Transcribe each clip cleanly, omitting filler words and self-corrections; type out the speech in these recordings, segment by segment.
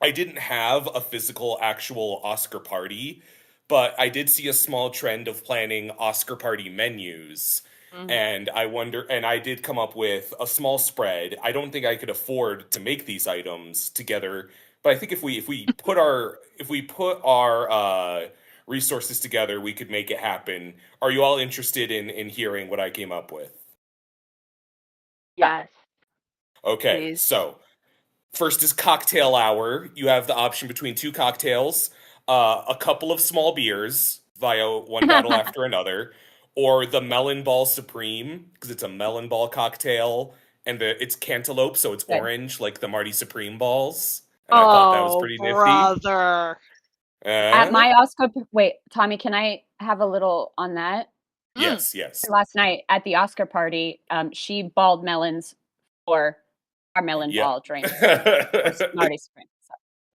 I didn't have a physical actual Oscar party, but I did see a small trend of planning Oscar party menus. Mhm. And I did come up with a small spread. I don't think I could afford to make these items together, but I think if we put our resources together, we could make it happen. Are you all interested in hearing what I came up with? Yes, Okay, please. so first is cocktail hour. You have the option between two cocktails, a couple of small beers via one bottle after another, or the melon ball supreme because it's a melon ball cocktail and it's cantaloupe, so it's Good. orange like the Marty Supreme balls. And I thought that was Oh, pretty nifty. brother. At Uh, my Oscar, wait, Tommy, can I have a little on that? Mm. yes, yes. Last night at the Oscar party, she balled melons for our melon Yep. ball drink. Marty Spring.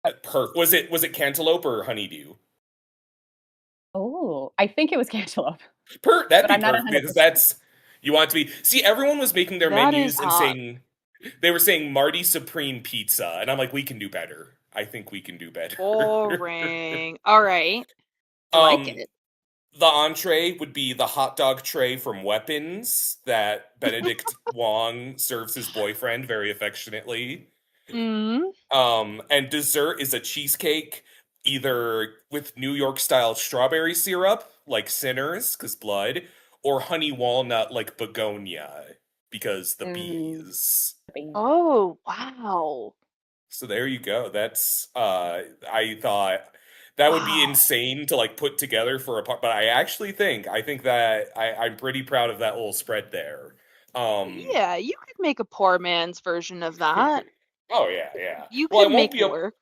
So. Was it cantaloupe or honeydew? Oh, I think it was cantaloupe, That'd but be I'm not perfect because 100%. that's you want it to be. See, everyone was making their That is menus and hot. saying they were saying Marty Supreme Pizza, and I'm like, we can do better. I think we can do better. Boring. All right. I like um, it. the entree would be the hot dog tray from Weapons that Benedict Wong serves his boyfriend very affectionately. Mm. And dessert is a cheesecake, either with New York style strawberry syrup, like Sinners, because blood, or honey walnut, like Begonia, because the Mm, bees. Oh, wow. So there you go. That's I thought that would be Wow. insane to like put together for a part, but I think that I'm pretty proud of that little spread there. Um Yeah, you could make a poor man's version of that. oh yeah, yeah. You Well, could make it work.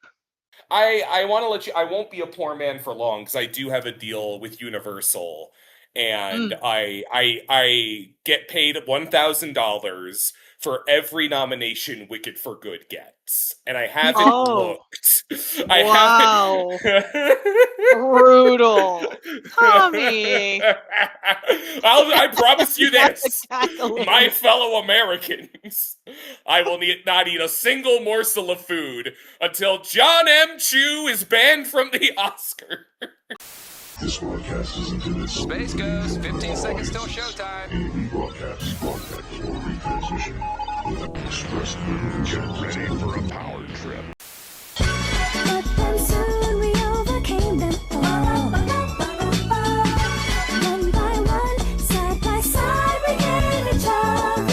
I want to let you. I won't be a poor man for long because I do have a deal with Universal, and Mm. I get paid $1,000 for every nomination Wicked for Good gets, and I haven't Oh, looked. I wow. Brutal. Tommy. I promise you That's a this, my cackling. fellow Americans, I will not eat a single morsel of food until John M. Chu is banned from the Oscar. This broadcast is intended solely Space for Ghost, New York 15 seconds till audience. showtime. Any rebroadcast, broadcast, or retransmission without the express permission. Get ready for a power trip. But then soon we overcame them all. One by one, side by side, we gave each other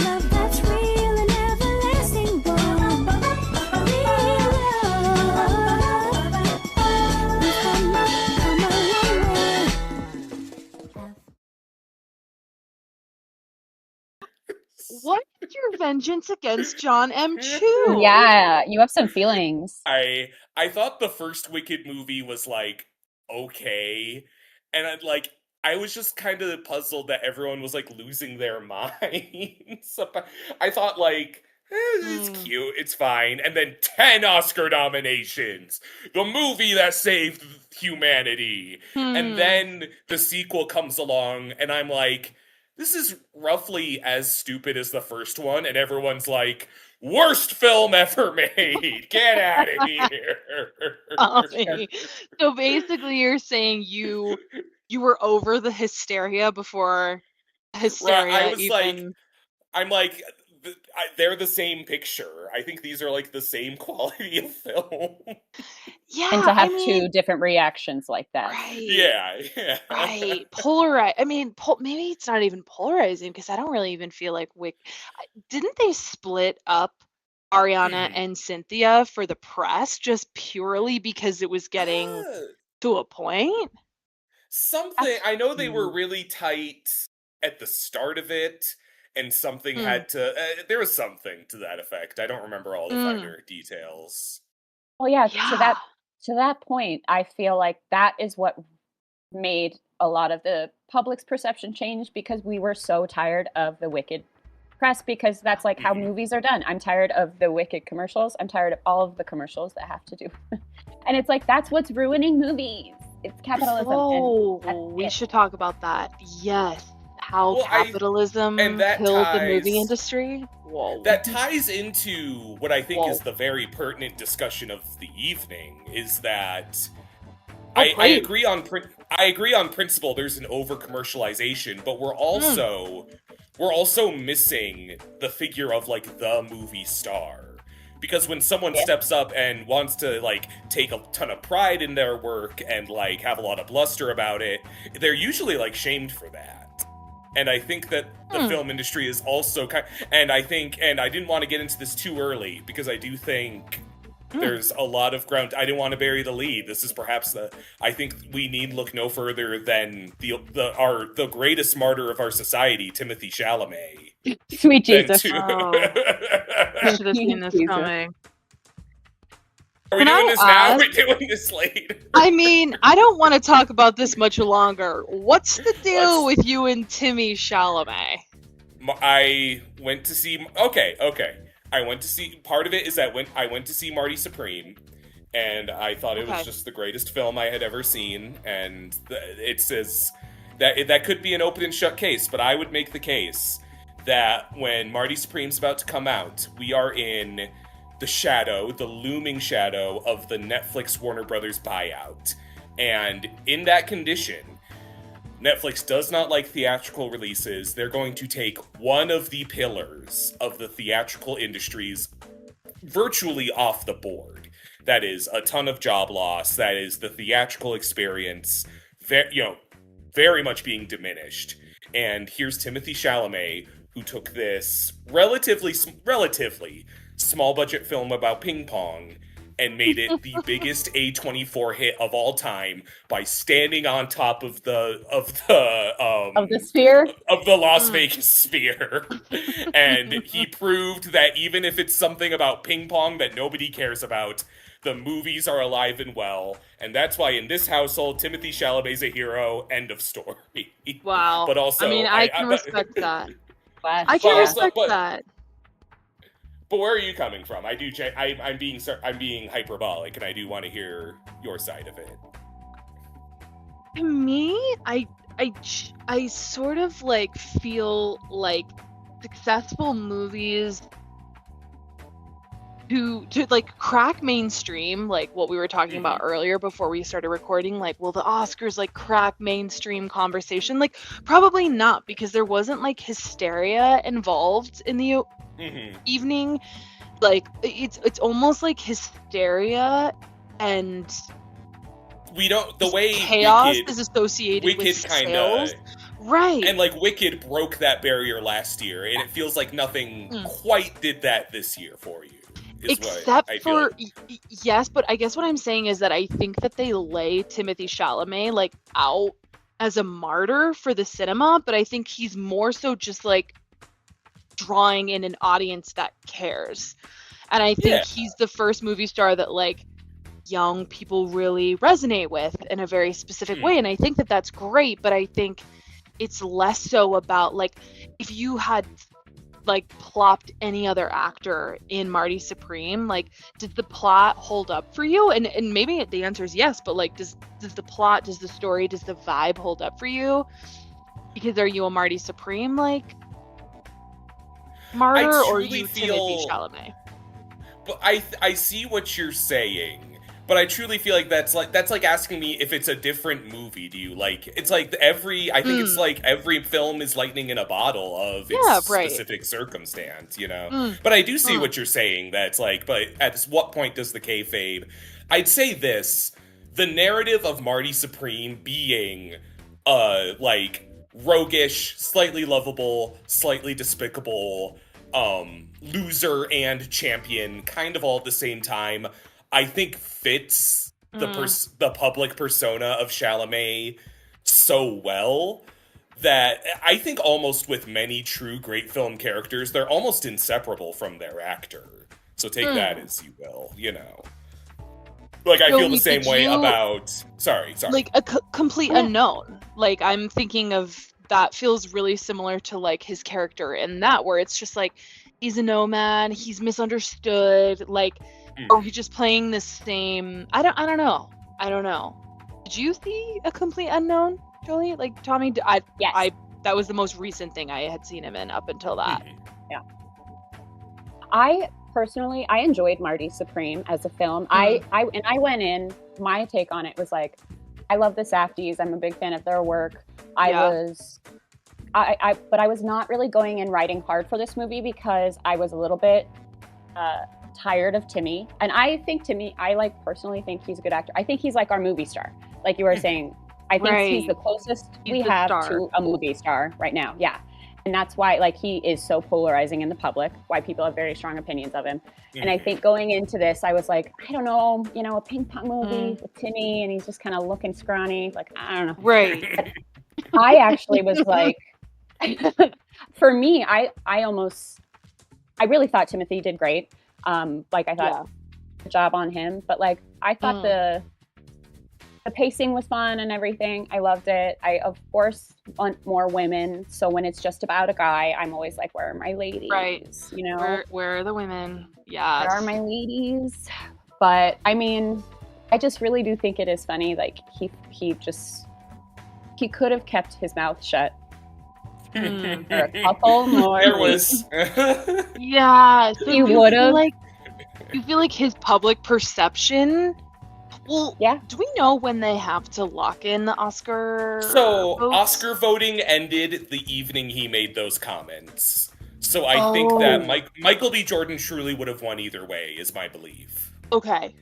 love that's real and everlasting. Born real love. We've come a long way. What is your vengeance against John M. Chu? Yeah, you have some feelings. I thought the first Wicked movie was like okay, and I was just kind of puzzled that everyone was like losing their minds. I thought it's Mm. cute, it's fine, and then 10 Oscar nominations, the movie that saved humanity, and Hmm. then the sequel comes along, and I'm like, this is roughly as stupid as the first one, and everyone's like, worst film ever made. Get out of here. Tommy. So basically you're saying you were over the hysteria before Right, hysteria even. I'm like, they're the same picture. I think these are like the same quality of film. And Yeah, to I have two mean, different reactions like that. right. Yeah, yeah. Right. I mean, maybe it's not even polarizing because I don't really even feel like didn't they split up Ariana and Cynthia for the press just purely because it was getting Uh, to a point? something. That's I know they were mm. really tight at the start of it, and something Mm, had to. There was something to that effect. I don't remember all the mm, finer details. Well, yeah, yeah. to that point, I feel like that is what made a lot of the public's perception change because we were so tired of the Wicked press because that's like how Mhm. movies are done. I'm tired of the Wicked commercials. I'm tired of all of the commercials that have to do. And it's like that's what's ruining movies. It's capitalism and Oh, that's we it. should talk about that. Yes. how Well, capitalism and that killed the movie ties- industry. Whoa. That ties into what I think is Whoa. the very pertinent discussion of the evening, is that Oh, I great. agree on principle. There's an over commercialization, but we're also missing the figure of like the movie star. Because when someone steps up and wants to like take a ton of pride in their work and like have a lot of bluster about it, they're usually like shamed for that. And I think that the film industry is also and I didn't want to get into this too early because I do think there's a lot of ground. I didn't want to bury the lead. This is perhaps I think we need look no further than the greatest martyr of our society, Timothy Chalamet. Sweet Jesus. I should have seen this Jesus. coming. Are we Can doing I this now? Are we ask- doing this later? I mean, I don't want to talk about this much longer. What's the deal Let's- with you and Timmy Chalamet? I went to see. Okay. I went to see. Part of it is that I went to see Marty Supreme, and I thought it was Okay. just the greatest film I had ever seen. And it says that could be an open and shut case, but I would make the case that when Marty Supreme's about to come out, we are in the looming shadow of the Netflix Warner Brothers buyout. And in that condition, Netflix does not like theatrical releases. They're going to take one of the pillars of the theatrical industries virtually off the board. That is a ton of job loss. That is the theatrical experience, very much being diminished. And here's Timothy Chalamet, who took this relatively small budget film about ping pong and made it the biggest A24 hit of all time by standing on top of the sphere? of the Las Vegas sphere. And he proved that even if it's something about ping pong that nobody cares about, the movies are alive and well. And that's why in this household, Timothy Chalamet's a hero. End of story. Wow. But also, I mean, I can respect that. I can respect that. But where are you coming from? I'm being hyperbolic, and I do want to hear your side of it. To me, I sort of like feel like successful movies to like crack mainstream, like what we were talking about earlier before we started recording, like, will the Oscars like crack mainstream conversation? Like, probably not, because there wasn't like hysteria involved in the evening. Like, it's almost like hysteria and the way chaos Wicked is associated with kind sales. of Right. And like Wicked broke that barrier last year, and it feels like nothing quite did that this year for you. Except for yes, but I guess what I'm saying is that I think that they lay Timothy Chalamet like out as a martyr for the cinema, but I think he's more so just like drawing in an audience that cares. And I think he's the first movie star that like young people really resonate with in a very specific way, and I think that that's great, but I think it's less so about like if you had like plopped any other actor in Marty Supreme, like did the plot hold up for you? And maybe the answer is yes, but like does the plot, does the story, does the vibe hold up for you? Because are you a Marty Supreme like martyr, or are you Timothy Chalamet? But I see what you're saying, but I truly feel like that's like asking me if it's a different movie. Do you like? It's like I think it's like every film is lightning in a bottle of its specific circumstance, you know. But I do see what you're saying. That's like, but at what point does the kayfabe? I'd say this: the narrative of Marty Supreme being, like roguish, slightly lovable, slightly despicable, loser and champion, kind of all at the same time, I think fits the public persona of Chalamet so well that I think almost with many true great film characters, they're almost inseparable from their actor. So take that as you will, you know. Like, I feel the same way about... Sorry. Like, a complete unknown. Like, I'm thinking of... That feels really similar to, like, his character in that, where it's just, like, he's a nomad, he's misunderstood, like... Or he's just playing the same... I don't know. Did you see A Complete Unknown, Jolie? Like, Tommy... Yes. That was the most recent thing I had seen him in up until that. I personally, I enjoyed Marty Supreme as a film. I went in, my take on it was like, I love the Safdies. I'm a big fan of their work. But I was not really going in writing hard for this movie because I was a little bit tired of Timmy. And I think Timmy, I personally think he's a good actor. I think he's like our movie star. Like you were saying, I think he's the closest we have to a movie star right now. Yeah. And that's why he is so polarizing in the public, why people have very strong opinions of him. And I think going into this, I was like, I don't know, a ping pong movie with Timmy, and he's just kind of looking scrawny. I don't know. Right. But I actually was like, for me, I really thought Timothy did great. I thought good job on him. But I thought the pacing was fun and everything. I loved it. I, of course, want more women. So when it's just about a guy, I'm always like, where are my ladies? Right. Where are the women? Yeah. Where are my ladies? But I mean, I just really do think it is funny. He could have kept his mouth shut for a couple more. There was. Yeah. So he would have. You feel like his public perception. Well, yeah. Do we know when they have to lock in the Oscar? So votes? Oscar voting ended the evening he made those comments. So I think that Michael B. Jordan truly would have won either way, is my belief. Okay.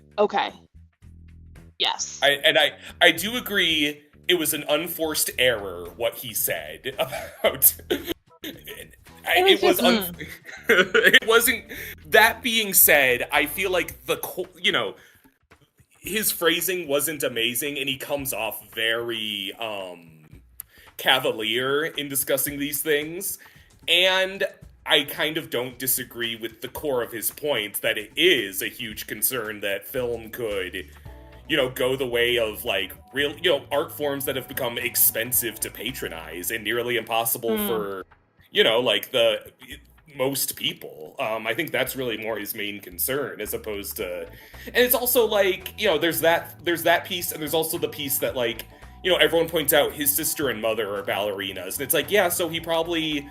Yes. I do agree it was an unforced error what he said about. It wasn't. That being said, I feel like his phrasing wasn't amazing, and he comes off very cavalier in discussing these things. And I kind of don't disagree with the core of his point that it is a huge concern that film could, go the way of real, art forms that have become expensive to patronize and nearly impossible for, the most people. I think that's really more his main concern as opposed to, and it's also there's that piece, and there's also the piece that everyone points out his sister and mother are ballerinas, and it's so he probably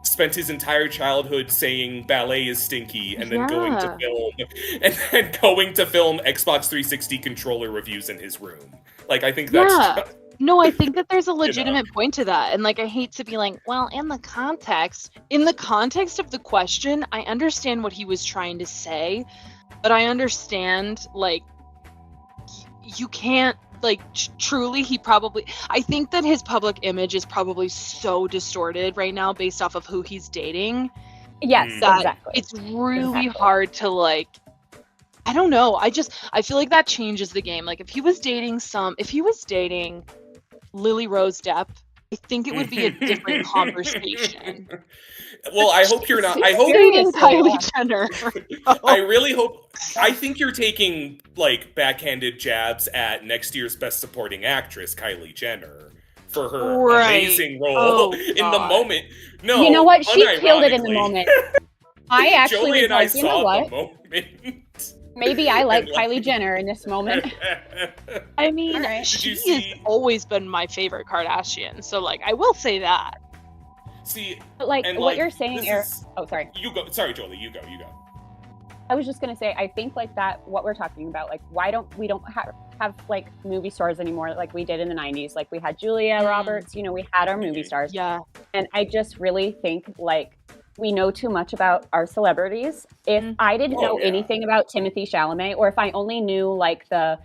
spent his entire childhood saying ballet is stinky and then going to film Xbox 360 controller reviews in his room. I think that's No, I think that there's a legitimate point to that. And I hate to be well, in the context of the question, I understand what he was trying to say, but I understand you can't truly, I think that his public image is probably so distorted right now based off of who he's dating. Yes, exactly. It's really hard to I don't know. I feel like that changes the game. If he was dating Lily Rose Depp, I think it would be a different conversation. Well, I hope you're not. I hope Kylie Jenner. I really hope. I think you're taking backhanded jabs at next year's Best Supporting Actress, Kylie Jenner, for her amazing role in the moment. No, you know what? She killed it in the moment. I actually Jolee and I you know saw what? the moment. Maybe I like Kylie Jenner in this moment. I mean, she has always been my favorite Kardashian, so I will say that. See, but what you're saying, Eric. Oh, sorry. You go. Sorry, Jolee. You go. I was just gonna say, I think that what we're talking about, why don't we have movie stars anymore like we did in the 90s? We had Julia Roberts, we had our movie stars. Yeah. And I just really think we know too much about our celebrities. If I didn't know anything about Timothée Chalamet, or if I only knew the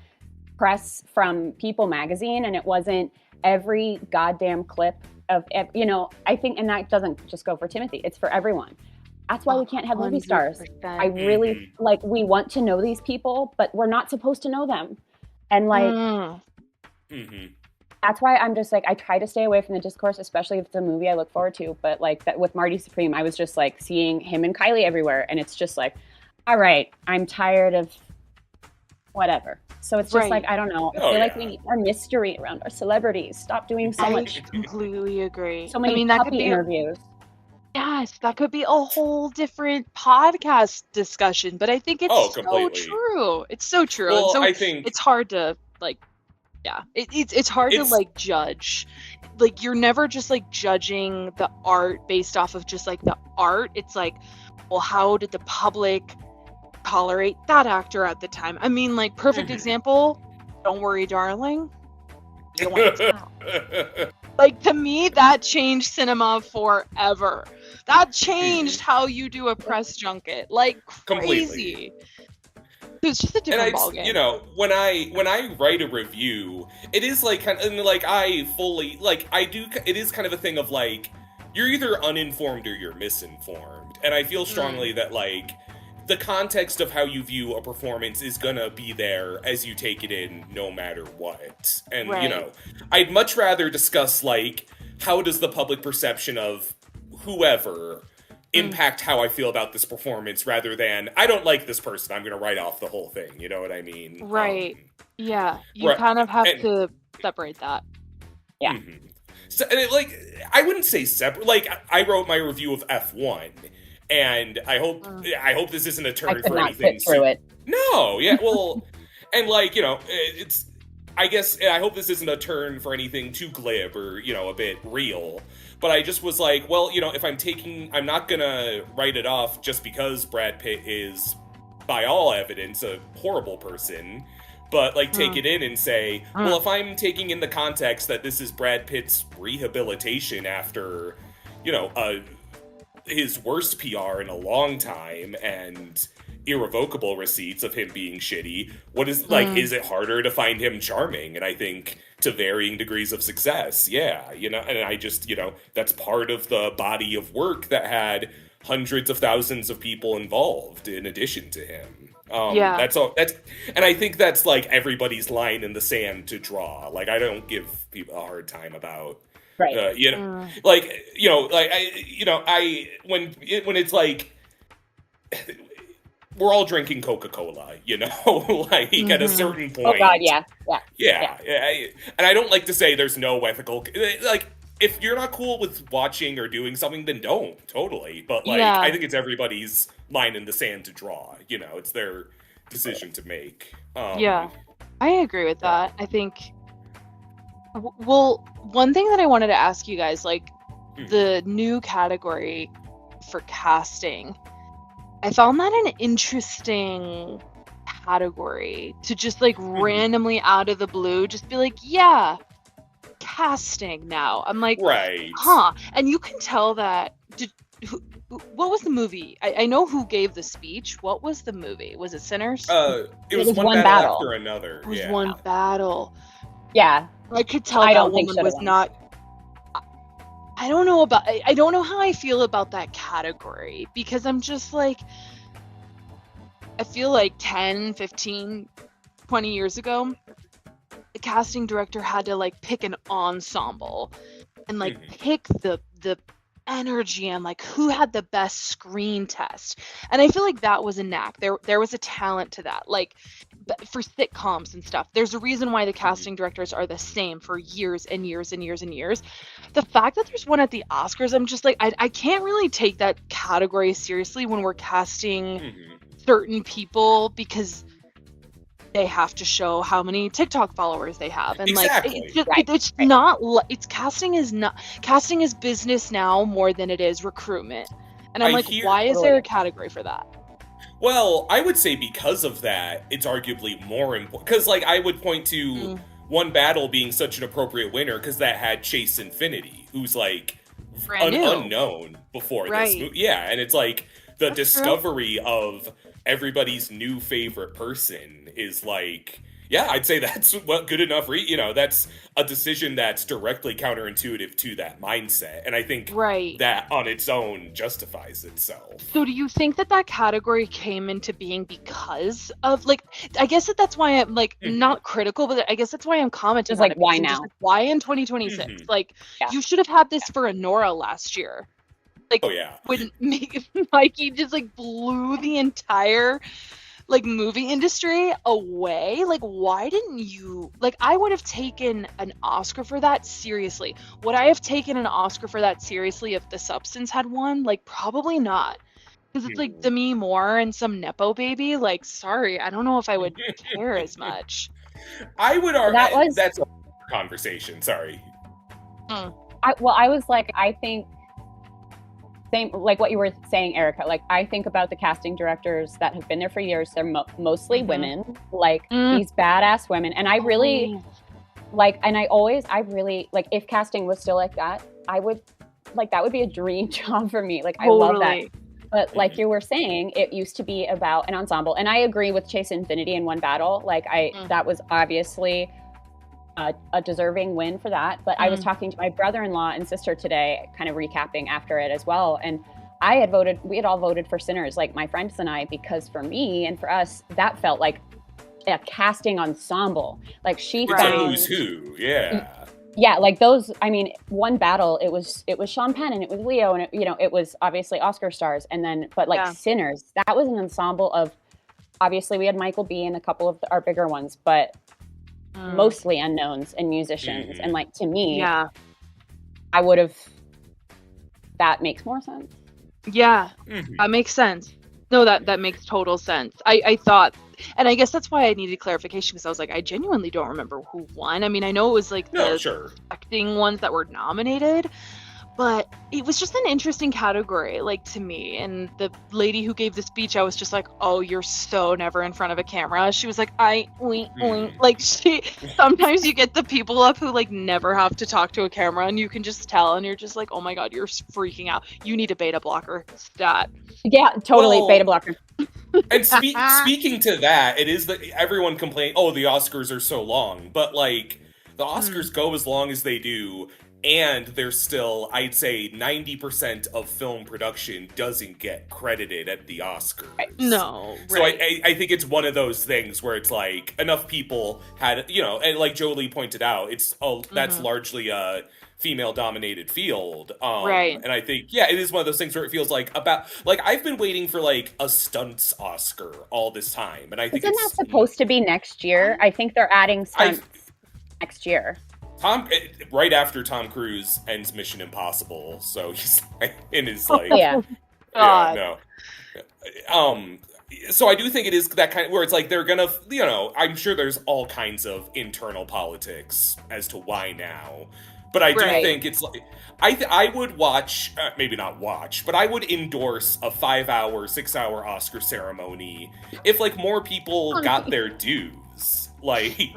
press from People magazine, and it wasn't every goddamn clip of, I think, and that doesn't just go for Timothy, it's for everyone. That's why we can't have movie stars. 100%. I really, we want to know these people, but we're not supposed to know them. And that's why I'm just I try to stay away from the discourse, especially if it's a movie I look forward to. But that with Marty Supreme, I was just seeing him and Kylie everywhere, and it's just all right, I'm tired of whatever. So it's just I don't know. I feel we need more mystery around our celebrities. Stop doing so much. I completely agree. So many that puppy could be interviews. Yes, that could be a whole different podcast discussion, but I think it's so true. It's so true. Well, and so I think it's hard to Yeah, it's hard to It's like judge. Like you're never just like judging the art based off of just like the art. It's like, well, how did the public tolerate that actor at the time? I mean, like perfect Mhm. example. Don't Worry, Darling. You don't want to like to me that changed cinema forever. That changed how you do a press junket. Like Completely. crazy. It's just a And different I, ballgame. you know, when I write a review, it is like kind of, and like I fully like I do. It is kind of a thing of like you're either uninformed or you're misinformed, and I feel strongly that like the context of how you view a performance is gonna be there as you take it in, no matter what. And you Right. know, I'd much rather discuss like how does the public perception of whoever impact how I feel about this performance rather than I don't like this person, I'm gonna write off the whole thing. You know what I mean? Right. Yeah, you Right. kind of have And- to separate that. Yeah. Mhm. So, and it, like, I wouldn't say separate. Like, I wrote my review of F1, and I hope this isn't a I turn could for not anything. sit through it. No, yeah, well, and like you know, it's. I guess I hope this isn't a turn for anything too glib or you know a bit real. But I just was like, well, you know, if I'm not gonna write it off just because Brad Pitt is, by all evidence, a horrible person. But like take it in and say, well, if I'm taking in the context that this is Brad Pitt's rehabilitation after, you know, his worst PR in a long time and irrevocable receipts of him being shitty, what is like is it harder to find him charming? And I think to varying degrees of success, yeah, you know, and I just, you know, that's part of the body of work that had hundreds of thousands of people involved in addition to him. Yeah. That's all. And I think that's like everybody's line in the sand to draw. Like I don't give people a hard time about, Right. you know, like you know, like when it's like we're all drinking Coca-Cola, you know, like at a certain point. Oh God, yeah. Yeah. And I don't like to say there's no ethical, like, if you're not cool with watching or doing something, then don't, totally. But, like, Yeah. I think it's everybody's line in the sand to draw, you know, it's their decision to make. Yeah, I agree with that. I think, well, one thing that I wanted to ask you guys, like, the new category for casting, I found that an interesting category to just, like, randomly out of the blue, just be like, yeah, casting now. I'm like, Right. huh. And you can tell that, what was the movie? I know who gave the speech. What was the movie? Was it Sinners? It was one one battle battle. after another. It was Yeah. one battle. Yeah. I could tell I that don't think woman shoulda was won. not. I don't know about. I don't know how I feel about that category because I'm just like. I feel like 10, 15, 20 years ago, the casting director had to like pick an ensemble and like pick the energy and like who had the best screen test. And I feel like that was a knack. There was a talent to that. Like for sitcoms and stuff, there's a reason why the casting directors are the same for years and years and years and years. The fact that there's one at the Oscars, I'm just like, I can't really take that category seriously when we're casting certain people because they have to show how many TikTok followers they have, and Exactly. like it's just, Right, it's not. It's casting is business now more than it is recruitment, and I'm I like, hear- why is there a category for that? Well, I would say because of that, it's arguably more important. Because, like, I would point to One Battle being such an appropriate winner because that had Chase Infinity, who's, like, Brand new. unknown before this Right. movie. Yeah, and it's like the That's true. discovery of everybody's new favorite person is, like... Yeah, I'd say that's good enough. That's a decision that's directly counterintuitive to that mindset. And I think Right. that on its own justifies itself. So do you think that category came into being because of like? I guess that's why I'm like not critical, but I guess that's why I'm commenting. Just on like, it, why because I'm now? like, why in 2026? Like Yeah. you should have had this for Honora last year. Like Oh, yeah. when Mikey just like blew the entire like movie industry away. Like why didn't you, like, I would have taken an Oscar for that seriously. Would I have taken an Oscar for that seriously if The Substance had won? Like probably not, because it's like Demi Moore and some nepo baby. Like sorry, I don't know if I would care as much. I would argue That was- that's a conversation. Sorry. I was like, I think same like what you were saying, Erica. Like, I think about the casting directors that have been there for years. They're mostly women, like these badass women. And I really like, and I really like, if casting was still like that, I would like, that would be a dream job for me. Like, I love that. But like you were saying, it used to be about an ensemble. And I agree with Chase Infinity in One Battle. Like, that was obviously a deserving win for that. But I was talking to my brother-in-law and sister today, kind of recapping after it as well. And we had all voted for Sinners, like my friends and I, because for me and for us, that felt like a casting ensemble. Like, she It's found a who's who, yeah. Yeah, like those, I mean, One Battle, it was Sean Penn and it was Leo and it was obviously Oscar stars. And then, but like Sinners, that was an ensemble of, obviously we had Michael B and a couple of our bigger ones, but mostly unknowns and musicians. And like, to me, I would have, that makes more sense. Yeah, that makes sense. No, that makes total sense. I thought, and I guess that's why I needed clarification, because I was like, I genuinely don't remember who won. I mean, I know it was like the acting ones that were nominated, but it was just an interesting category, like, to me. And the lady who gave the speech, I was just like, oh, you're so never in front of a camera. She was like, like, she, sometimes you get the people up who like never have to talk to a camera, and you can just tell, and you're just like, oh my God, you're freaking out. You need a beta blocker. Stat. Yeah, totally. Well, beta blocker. And speaking to that, it is that everyone complain, oh, the Oscars are so long, but like, the Oscars go as long as they do. And there's still, I'd say, 90% of film production doesn't get credited at the Oscars. No, right. So I think it's one of those things where it's like, enough people had, and like Jolee pointed out, it's that's largely a female-dominated field. Right. And I think, it is one of those things where it feels like I've been waiting for like a stunts Oscar all this time. And I think Isn't that supposed to be next year? I think they're adding stunts next year. Right after Tom Cruise ends Mission Impossible, so he's like, so I do think it is that kind of, where it's like, they're gonna, I'm sure there's all kinds of internal politics as to why now, but I do think it's like, I would watch, maybe not watch, but I would endorse a 5-hour, 6-hour Oscar ceremony if like more people got their dues, like.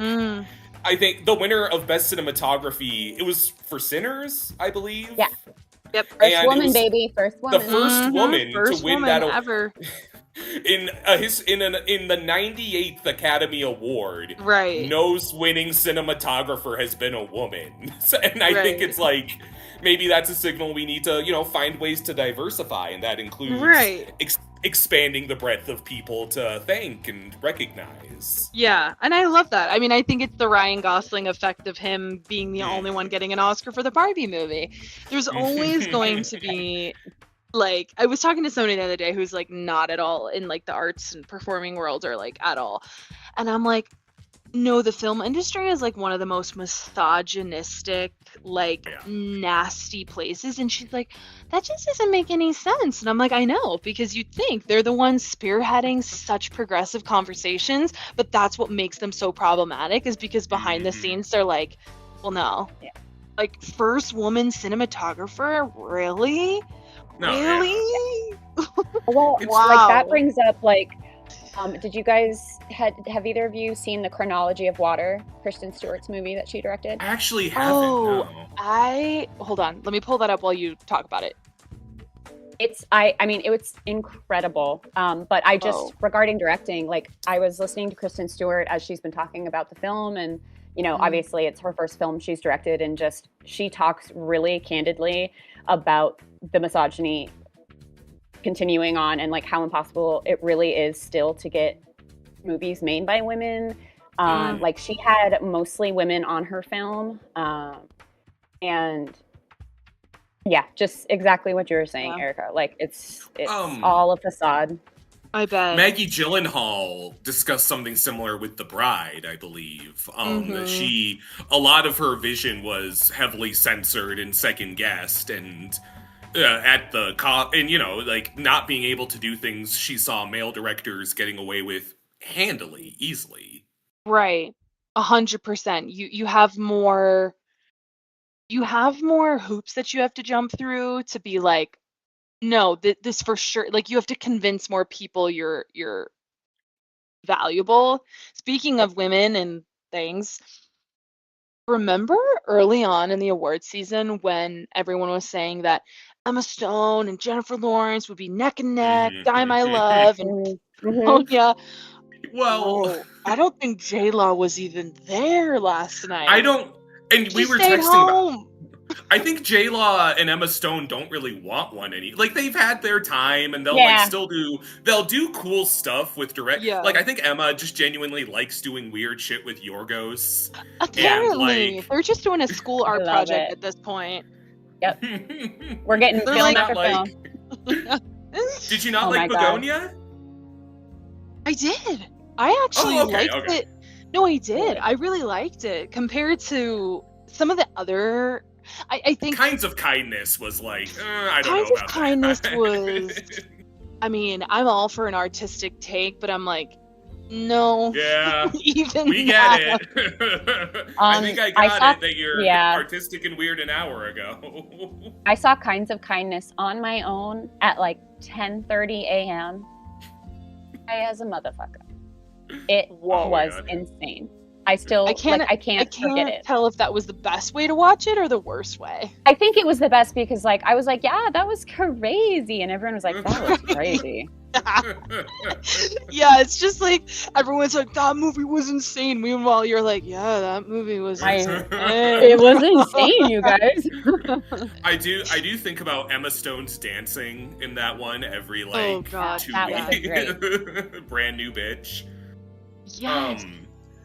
I think the winner of Best Cinematography, it was for Sinners, I believe. Yeah. Yep. First woman, baby. First woman. The first woman to win that ever. in the 98th Academy Award. Right. No winning cinematographer has been a woman. And I think it's like, maybe that's a signal we need to, find ways to diversify, and that includes expanding the breadth of people to thank and recognize. Yeah, and I love that. I mean, I think it's the Ryan Gosling effect of him being the only one getting an Oscar for the Barbie movie. There's always going to be, like, I was talking to somebody the other day who's like not at all in like the arts and performing world, or like at all. And I'm like, no, the film industry is like one of the most misogynistic, like nasty places. And she's like, that just doesn't make any sense. And I'm like, I know, because you'd think they're the ones spearheading such progressive conversations, but that's what makes them so problematic, is because behind the scenes they're like, well, no, like, first woman cinematographer, really? No, really? Well, like, that brings up like, did you guys have either of you seen The Chronology of Water, Kristen Stewart's movie that she directed? I actually haven't. No. Hold on, let me pull that up while you talk about it. I mean, it was incredible. But I just, regarding directing, like, I was listening to Kristen Stewart as she's been talking about the film, and, obviously it's her first film she's directed, and just, she talks really candidly about the misogyny continuing on, and like how impossible it really is still to get movies made by women. Like, she had mostly women on her film, and just exactly what you were saying, Erica. Like, it's all a facade. I bet. Maggie Gyllenhaal discussed something similar with The Bride, I believe. That a lot of her vision was heavily censored and second guessed, and like, not being able to do things she saw male directors getting away with easily. Right. 100%. You have more hoops that you have to jump through to be like, no, this for sure. Like you have to convince more people you're valuable. Speaking of women and things, remember early on in the award season when everyone was saying that Emma Stone and Jennifer Lawrence would be neck and neck, Die My Love, and oh yeah. Well, Whoa, I don't think J-Law was even there last night. I don't, and She we were stayed texting about. home. I think J-Law and Emma Stone don't really want one like they've had their time and they'll Yeah. they'll do cool stuff with direct. Yeah. Like I think Emma just genuinely likes doing weird shit with Yorgos. Apparently, like- they're just doing a school art I love project it. at this point. We're getting They're film like- after Not film. Did you not Oh like my God. Begonia? I did. I actually Oh, okay, liked okay. it. No, I did. I really liked it compared to some of the other. I think Kinds of Kindness was like, I don't Kinds know of about Kindness that. was- I mean, I'm all for an artistic take, but I'm like, no. Yeah, Even we now. get it. I think I I got saw- it that you're yeah. artistic and weird an hour ago. I saw Kinds of Kindness on my own at like 10:30 a.m. I as a motherfucker. It Oh my was God. insane. I still I can't I can't forget it. tell if that was the best way to watch it or the worst way. I think it was the best because like I was like, yeah, that was crazy, and everyone was like, that was crazy. Yeah, it's just like everyone's like, that movie was insane. Meanwhile, you're like, yeah, that movie was insane. It was insane, you guys. I do think about Emma Stone's dancing in that one every like Oh, God, 2 that was weeks. Brand new bitch. Yes.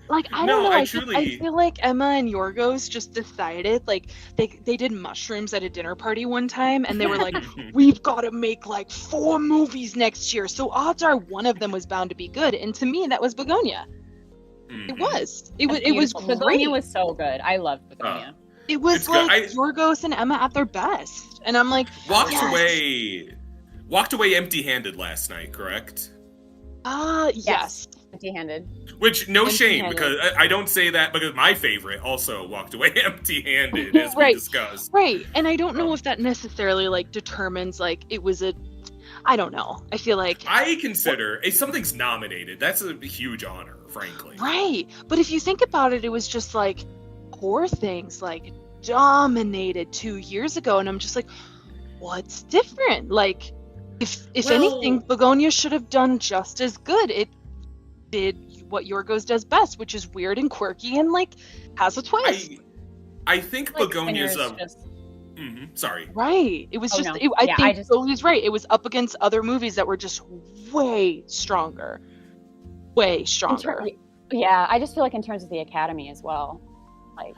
Like I no, don't know. I I truly- feel like Emma and Yorgos just decided like they did mushrooms at a dinner party one time, and they were like, we've got to make like 4 movies next year, so odds are one of them was bound to be good. And to me, that was Begonia. It was. It was Beautiful. great. Begonia was so good. I loved Begonia. It was It's good. like Yorgos and Emma at their best, and I'm like, walked yes. away empty-handed last night, correct? Yes. Empty-handed. Which no shame, Empty-handed. because I don't say that because my favorite also walked away empty-handed, as we Right. discussed. Right. And I don't know if that necessarily like determines like it was a, I don't know. I feel like I consider if something's nominated, that's a huge honor, frankly. right. But if you think about it, it was just like Poor Things like dominated 2 years ago, and I'm just like, what's different? Like, if Well- anything, Begonia should have done just as good. It did what Yorgos does best, which is weird and quirky and like has a twist. I think Like, Begonia's Sinners a. just Right. It was Oh, just. no. I Yeah, think I just- Jolee's right. It was up against other movies that were just way stronger. Way in stronger. yeah, I just feel like in terms of the Academy as well. Like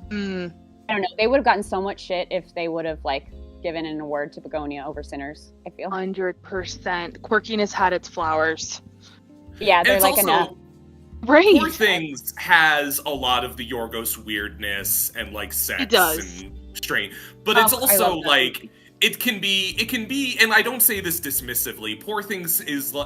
Mm. I don't know, they would have gotten so much shit if they would have like given an award to Begonia over Sinners, I feel. 100%. Quirkiness had its flowers. Yeah, And they're it's like also, enough. Right. Poor Things has a lot of the Yorgos weirdness and like sex It does. and strain, but Oh, it's I also love that like movie. it can be, and I don't say this dismissively. Poor Things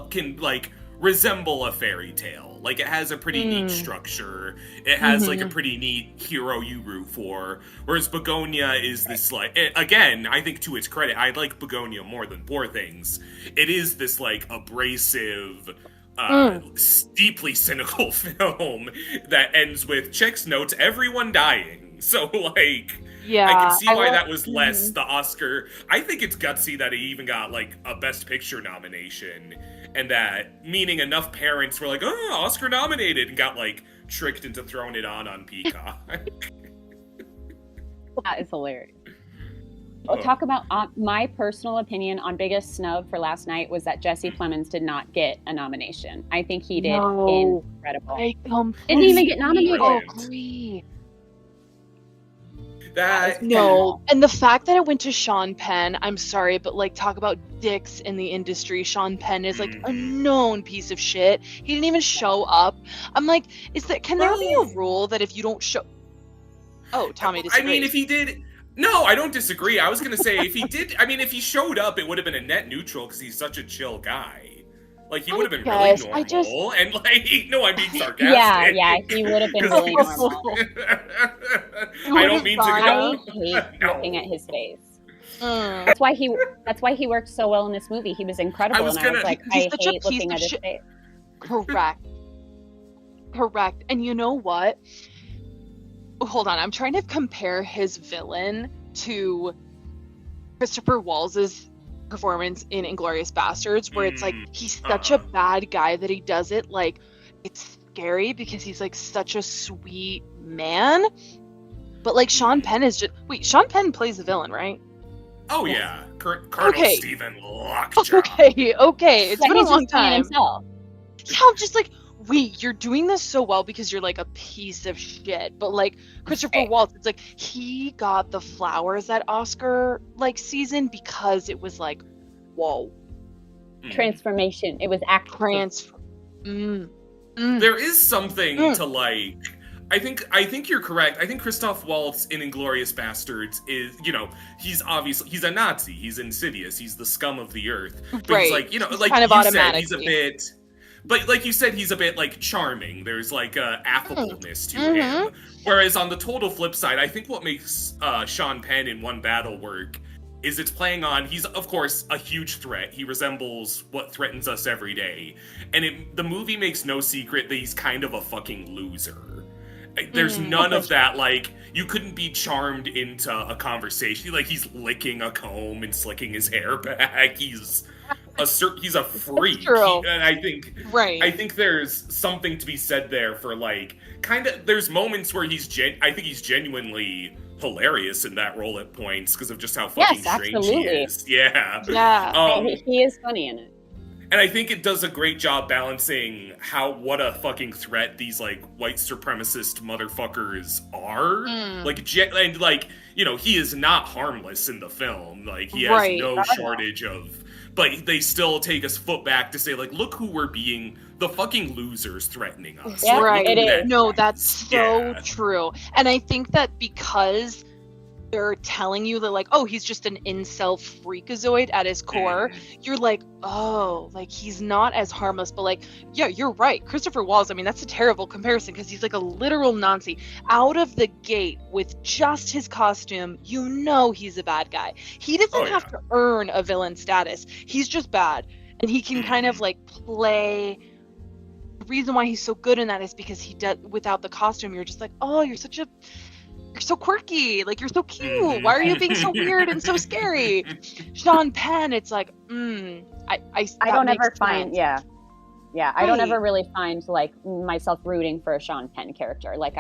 can like resemble a fairy tale. Like it has a pretty neat structure. It has like a pretty neat hero you root for. Whereas Begonia is this like again, I think to its credit, I like Begonia more than Poor Things. It is this like abrasive, deeply cynical film that ends with checks notes everyone dying. So like. Yeah. I can see I why will- that was less the Oscar. I think it's gutsy that he even got like a Best Picture nomination, and that meaning enough parents were like, "Oh, Oscar nominated," and got like tricked into throwing it on Peacock. That is hilarious. Oh. We'll talk about my personal opinion on biggest snub for last night was that Jesse Plemons did not get a nomination. I think he did No. incredible. I Didn't even get nominated. agree. That No, and the fact that it went to Sean Penn, I'm sorry, but like talk about dicks in the industry. Sean Penn is like a known piece of shit. He didn't even show up. I'm like, can there be a rule that if you don't show? Oh, Tommy I disagrees. mean, if he did. No, I don't disagree. I was gonna say if he did. I mean, if he showed up, it would have been a net neutral because he's such a chill guy. Like, he I would have been guess, really I normal, just- and like, no, I'm being sarcastic. Yeah, he would have been 'Cause really he's- normal. I would've don't mean to gone go. I hate No. looking at his face. Mm. That's why he worked so well in this movie. He was incredible, I was and I was gonna- like, He's I such a hate piece looking of at his shit. face. Correct. And you know what? Hold on, I'm trying to compare his villain to Christopher Waltz's performance in Inglourious Bastards, where it's like he's such a bad guy that he does it like it's scary because he's like such a sweet man. But like Sean Penn is just Sean Penn plays the villain, right? Oh yeah, Colonel Okay. Stephen Lockjaw. Okay, it's Yeah, been a he's long just playing time. himself. Yeah, I'm just like, wait, you're doing this so well because you're like a piece of shit. But like Christopher Right. Waltz, it's like he got the flowers that Oscar like season because it was like, whoa, Transformation. It was acting. transfer. There is something Mm. to like. I think you're correct. I think Christoph Waltz in Inglourious Bastards is, he's a Nazi. He's insidious. He's the scum of the earth. But Right. he's like, He's like kind of you said, he's a automatically. bit. But like you said, he's a bit like charming. There's like a affableness to Mhm. him. Whereas on the total flip side, I think what makes Sean Penn in One Battle work is it's playing on, he's of course a huge threat. He resembles what threatens us every day. And the movie makes no secret that he's kind of a fucking loser. There's none of that, like, you couldn't be charmed into a conversation. Like, he's licking a comb and slicking his hair back. He's a freak. true. And I think there's something to be said there for, like, there's moments where I think he's genuinely hilarious in that role at points because of just how fucking Yes, strange absolutely. he is. Yeah. Yeah. He is funny in it. And I think it does a great job balancing what a fucking threat these like white supremacist motherfuckers are. He is not harmless in the film. Like, he has Right. no shortage of, but they still take his foot back to say, like, look who we're being, the fucking losers threatening us. Yeah, Like, right. look it who is. that No, is. that's so Yeah. true. And I think that because they're telling you that, like, oh, he's just an incel freakazoid at his core, you're like, oh, like, he's not as harmless. But, like, yeah, you're right. Christopher Waltz, I mean, that's a terrible comparison because he's like a literal Nazi. Out of the gate with just his costume, he's a bad guy. He doesn't have to earn a villain status. He's just bad. And he can kind of, like, play. The reason why he's so good in that is because he does, without the costume, you're just like, oh, you're so quirky, like, you're so cute. Why are you being so weird and so scary? Sean Penn, it's like, I don't ever makes find, sense. I don't Right. ever really find like myself rooting for a Sean Penn character. Like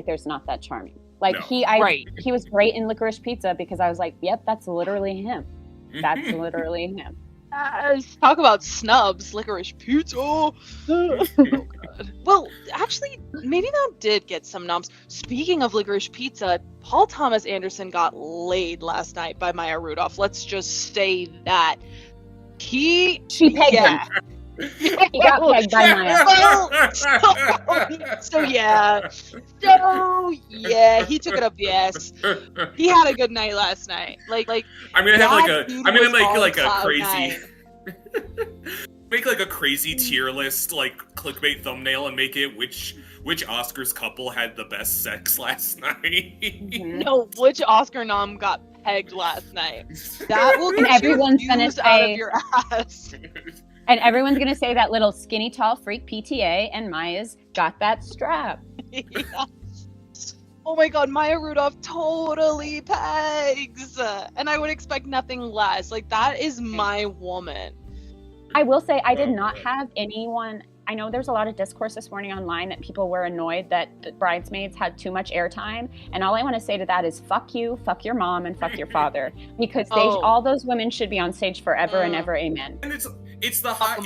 there's not that charming. Like No. Right. he was great in Licorice Pizza because I was like, yep, that's literally him. That's literally him. Talk about snubs, Licorice Pizza. Oh, God. Well, actually, maybe that did get some noms. Speaking of Licorice Pizza, Paul Thomas Anderson got laid last night by Maya Rudolph. Let's just say that. She pegged him. He got pegged by Maya. So yeah, he took it up the ass. He had a good night last night. Like I'm gonna have that dude I'm gonna was make on like a cloud crazy nine. make like a crazy tier list, like clickbait thumbnail, and make it which Oscars couple had the best sex last night. No, which Oscar nom got pegged last night? That will get everyone's you gonna views out say- of your ass. And everyone's gonna say that little skinny tall freak PTA and Maya's got that strap. Yeah. Oh my god, Maya Rudolph totally pegs. And I would expect nothing less. Like, that is my woman. I will say I did not have anyone. I know there's a lot of discourse this morning online that people were annoyed that Bridesmaids had too much airtime, and all I want to say to that is fuck you, fuck your mom, and fuck your father, because all those women should be on stage forever and ever, amen. And it's a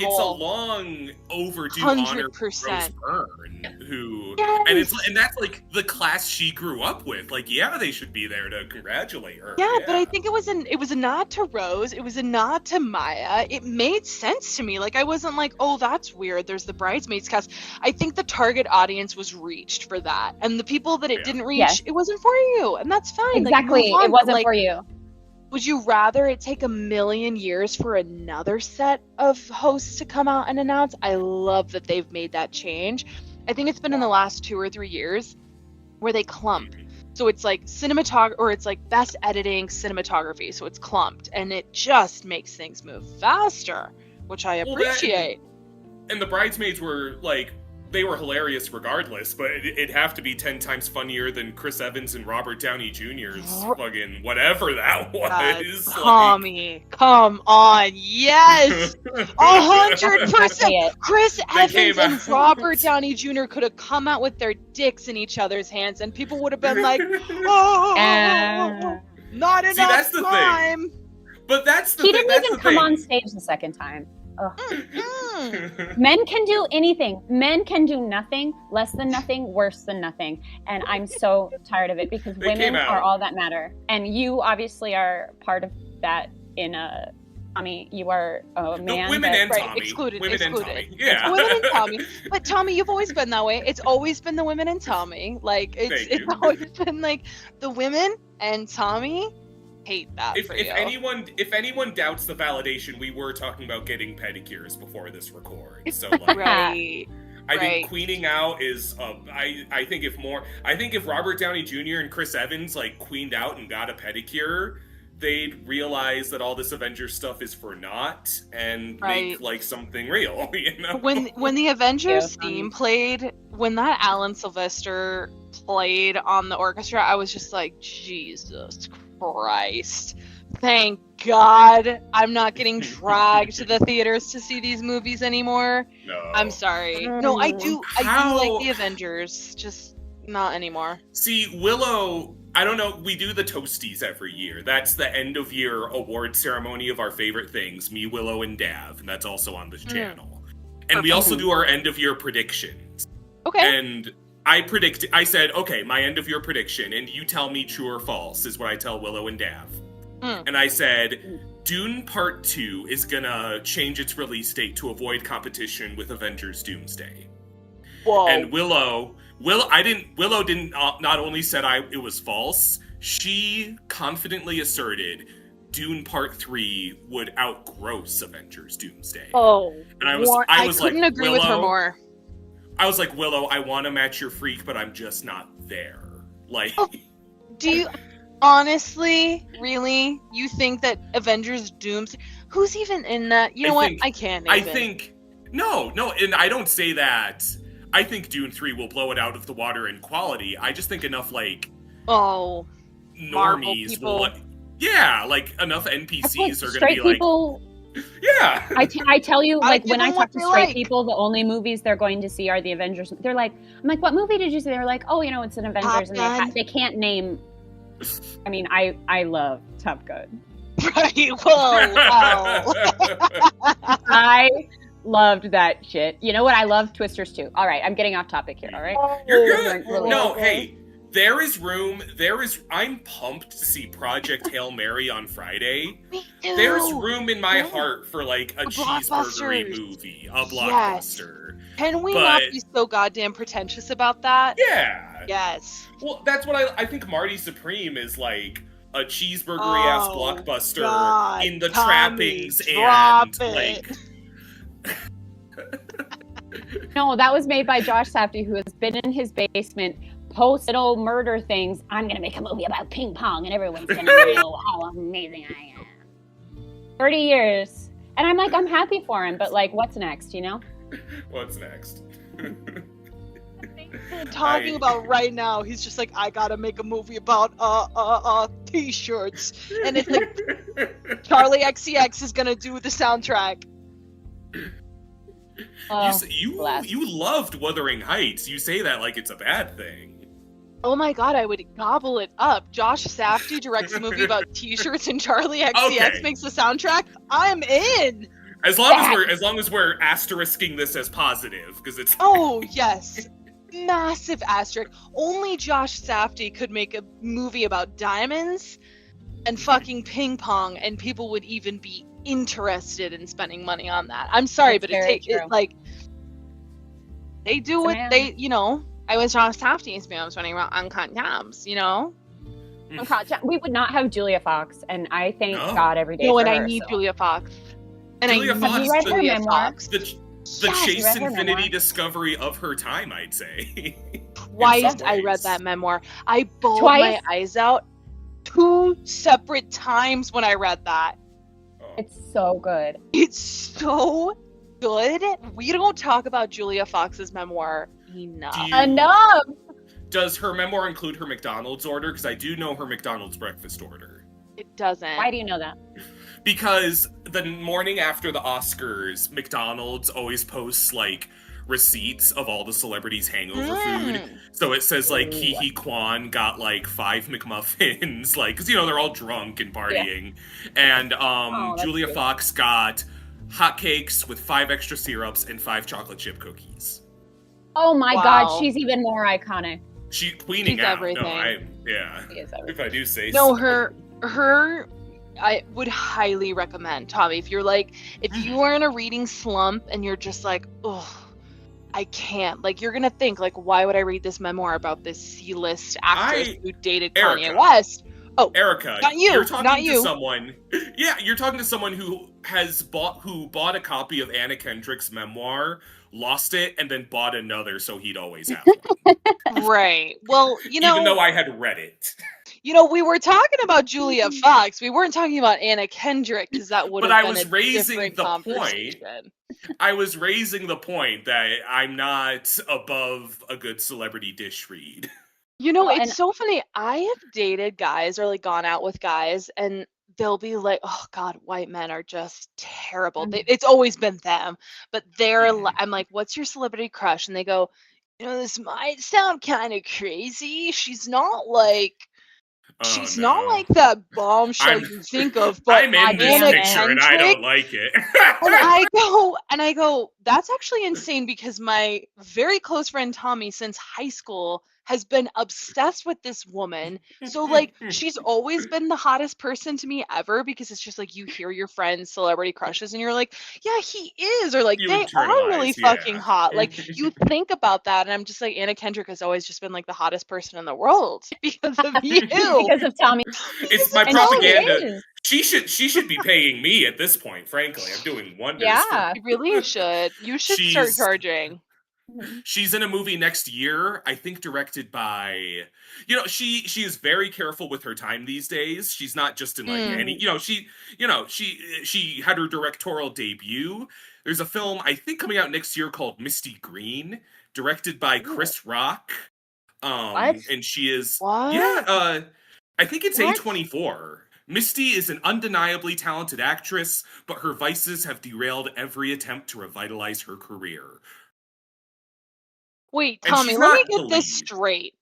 all. long overdue honor for Rose 100%. Byrne, who Yes. and that's like the class she grew up with. Like, yeah, they should be there to congratulate her. Yeah, but I think it was a nod to Rose. It was a nod to Maya. It made sense to me. Like, I wasn't like, oh, that's weird. There's the Bridesmaids cast. I think the target audience was reached for that, and the people that it didn't reach, Yes. it wasn't for you, and that's fine. Exactly, Like, move on, it wasn't but, like, for you. would you rather it take a million years for another set of hosts to come out and announce? I love that they've made that change. I think it's been in the last 2 or 3 years where they clump. So it's like or it's like best editing cinematography. So it's clumped, and it just makes things move faster, which I appreciate. And the Bridesmaids were like, they were hilarious regardless, but it'd have to be 10 times funnier than Chris Evans and Robert Downey Jr.'s fucking whatever that was. Tommy, come on, yes, 100%. Chris Evans and Robert Downey Jr. could have come out with their dicks in each other's hands, and people would have been like, "Oh, not enough that's the time." Thing. But that's the he thing. didn't even come on stage the second time. Men can do anything. Men can do nothing, less than nothing, worse than nothing. And I'm so tired of it because women are all that matter. And you obviously are part of that in a... Tommy, you are a man. Women and Tommy. Excluded. And Tommy. Yeah. Women and Tommy. But Tommy, you've always been that way. It's always been the women and Tommy. Like, it's always been like the women and Tommy. Hate that for you. If anyone doubts the validation, we were talking about getting pedicures before this record. So like, right. I think queening out is I think if Robert Downey Jr. and Chris Evans like queened out and got a pedicure, they'd realize that all this Avengers stuff is for naught and make like something real, you know? When the Avengers theme played, when that Alan Sylvester played on the orchestra, I was just like, Jesus Christ. Thank God I'm not getting dragged to the theaters to see these movies anymore. No. I'm sorry. No, I do like the Avengers, just not anymore. See, Willow, I don't know, we do the Toasties every year. That's the end of year award ceremony of our favorite things, me, Willow, and Dav, and that's also on this channel. And we also do our end of year predictions. Okay. And I said, okay, my end of year prediction, and you tell me true or false, is what I tell Willow and Dav. And I said, Dune Part 2 is gonna change its release date to avoid competition with Avengers Doomsday. Whoa. And Willow didn't not only said it was false, she confidently asserted Dune Part 3 would outgross Avengers Doomsday. Oh. And I couldn't agree with her more. I was like, Willow, I want to match your freak, but I'm just not there. Like, do you honestly, really, you think that Avengers Doomsday? Who's even in that? You know what? I can't. No, and I don't say that. I think Dune 3 will blow it out of the water in quality. I just think enough normies will. Like enough NPCs are going to be people, yeah. I tell you, like, when I talk to straight people, the only movies they're going to see are the Avengers. They're like, I'm like, what movie did you see? They're like, oh, it's an Avengers, and they can't name. I mean, I love Top Gun. Right. Whoa. I loved that shit. You know what? I love Twisters too. All right, I'm getting off topic here. All right. You're good. No, hey. There is room. I'm pumped to see Project Hail Mary on Friday. Me too. There's room in my heart for like a cheeseburgery movie, a blockbuster. Yes. Can we not be so goddamn pretentious about that? Yeah. Yes. Well, that's what I think. Marty Supreme is like a cheeseburgery ass blockbuster in the trappings and like. No, that was made by Josh Safdie, who has been in his basement post-little murder things. I'm gonna make a movie about ping pong and everyone's gonna know how amazing I am. 30 years. And I'm like, I'm happy for him, but like, what's next, What's next? Talking about right now, he's just like, I gotta make a movie about t-shirts. And it's like Charlie XCX is gonna do the soundtrack. You loved Wuthering Heights. You say that like it's a bad thing. Oh my god, I would gobble it up. Josh Safdie directs a movie about t-shirts and Charlie XCX makes the soundtrack. I'm in. As long as we're asterisking this as positive, because it's. Oh yes, massive asterisk. Only Josh Safdie could make a movie about diamonds and fucking ping pong, and people would even be interested in spending money on that. I'm sorry, but it like they do what they, I was Josh Safdie's film running around Uncut Gems, We would not have Julia Fox, and I thank No. God every day No, for and I her, need so. Julia Fox. And Julia I Fox, need Have you read her Julia memoir? Fox. The Yes, Chase read her Infinity memoir? discovery of her time, I'd say. Twice some I read ways. that memoir. I bawled Twice? my eyes out 2 separate times when I read that. Oh. It's so good. It's so good. We don't talk about Julia Fox's memoir enough. Do you- Enough! Does her memoir include her McDonald's order? Because I do know her McDonald's breakfast order. It doesn't. Why do you know that? Because the morning after the Oscars, McDonald's always posts, like, receipts of all the celebrities' hangover food. So it says, like, Ooh. Kiki Kwan got, like, 5 McMuffins, like, because, you know, they're all drunk and partying. And that's Julia cute. Fox got hotcakes with 5 extra syrups and 5 chocolate chip cookies. Oh my Wow. God, she's even more iconic. She queening She's out. everything. No, She is if everything. I do say No, so. her I would highly recommend, Tommy, if you're like, if you are in a reading slump and you're just like, oh, I can't, like, you're gonna think, like, why would I read this memoir about this C-list actress who dated Kanye Erica. West? Erica, Not you, you're talking not to you. someone. Yeah, you're talking to someone who bought a copy of Anna Kendrick's memoir, lost it, and then bought another so he'd always have one. Right. Well, Even though I had read it. we were talking about Julia Fox. We weren't talking about Anna Kendrick because that would But have I been was a raising different the point. conversation. I was raising the point that I'm not above a good celebrity dish read. Well, It's and- so funny. I have dated guys or like gone out with guys and they'll be like, "Oh God, white men are just terrible." It's always been them, but I'm like, "What's your celebrity crush?" And they go, "This might sound kind of crazy. She's not like that bombshell I'm- you think of, but I'm in this Anna picture and I Kendrick." don't like it. And I go, that's actually insane because my very close friend Tommy since high school has been obsessed with this woman. So like she's always been the hottest person to me ever because it's just like you hear your friends' celebrity crushes and you're like, yeah, he is, or like You they are really internalize, yeah. fucking hot. Like you think about that and I'm just like, Anna Kendrick has always just been like the hottest person in the world because of you. Because of Tommy. It's my And propaganda. she is. She should be paying me at this point, frankly. I'm doing wonders. Yeah. You really should. You should start She's- charging. She's in a movie next year, I think directed by, she is very careful with her time these days. She's not just in like any, she had her directorial debut. There's a film I think coming out next year called Misty Green, directed by Chris Rock. What? And she is What? I think it's What? A24. Misty is an undeniably talented actress, but her vices have derailed every attempt to revitalize her career. Wait, And Tommy, she's let me not get the this lead. straight.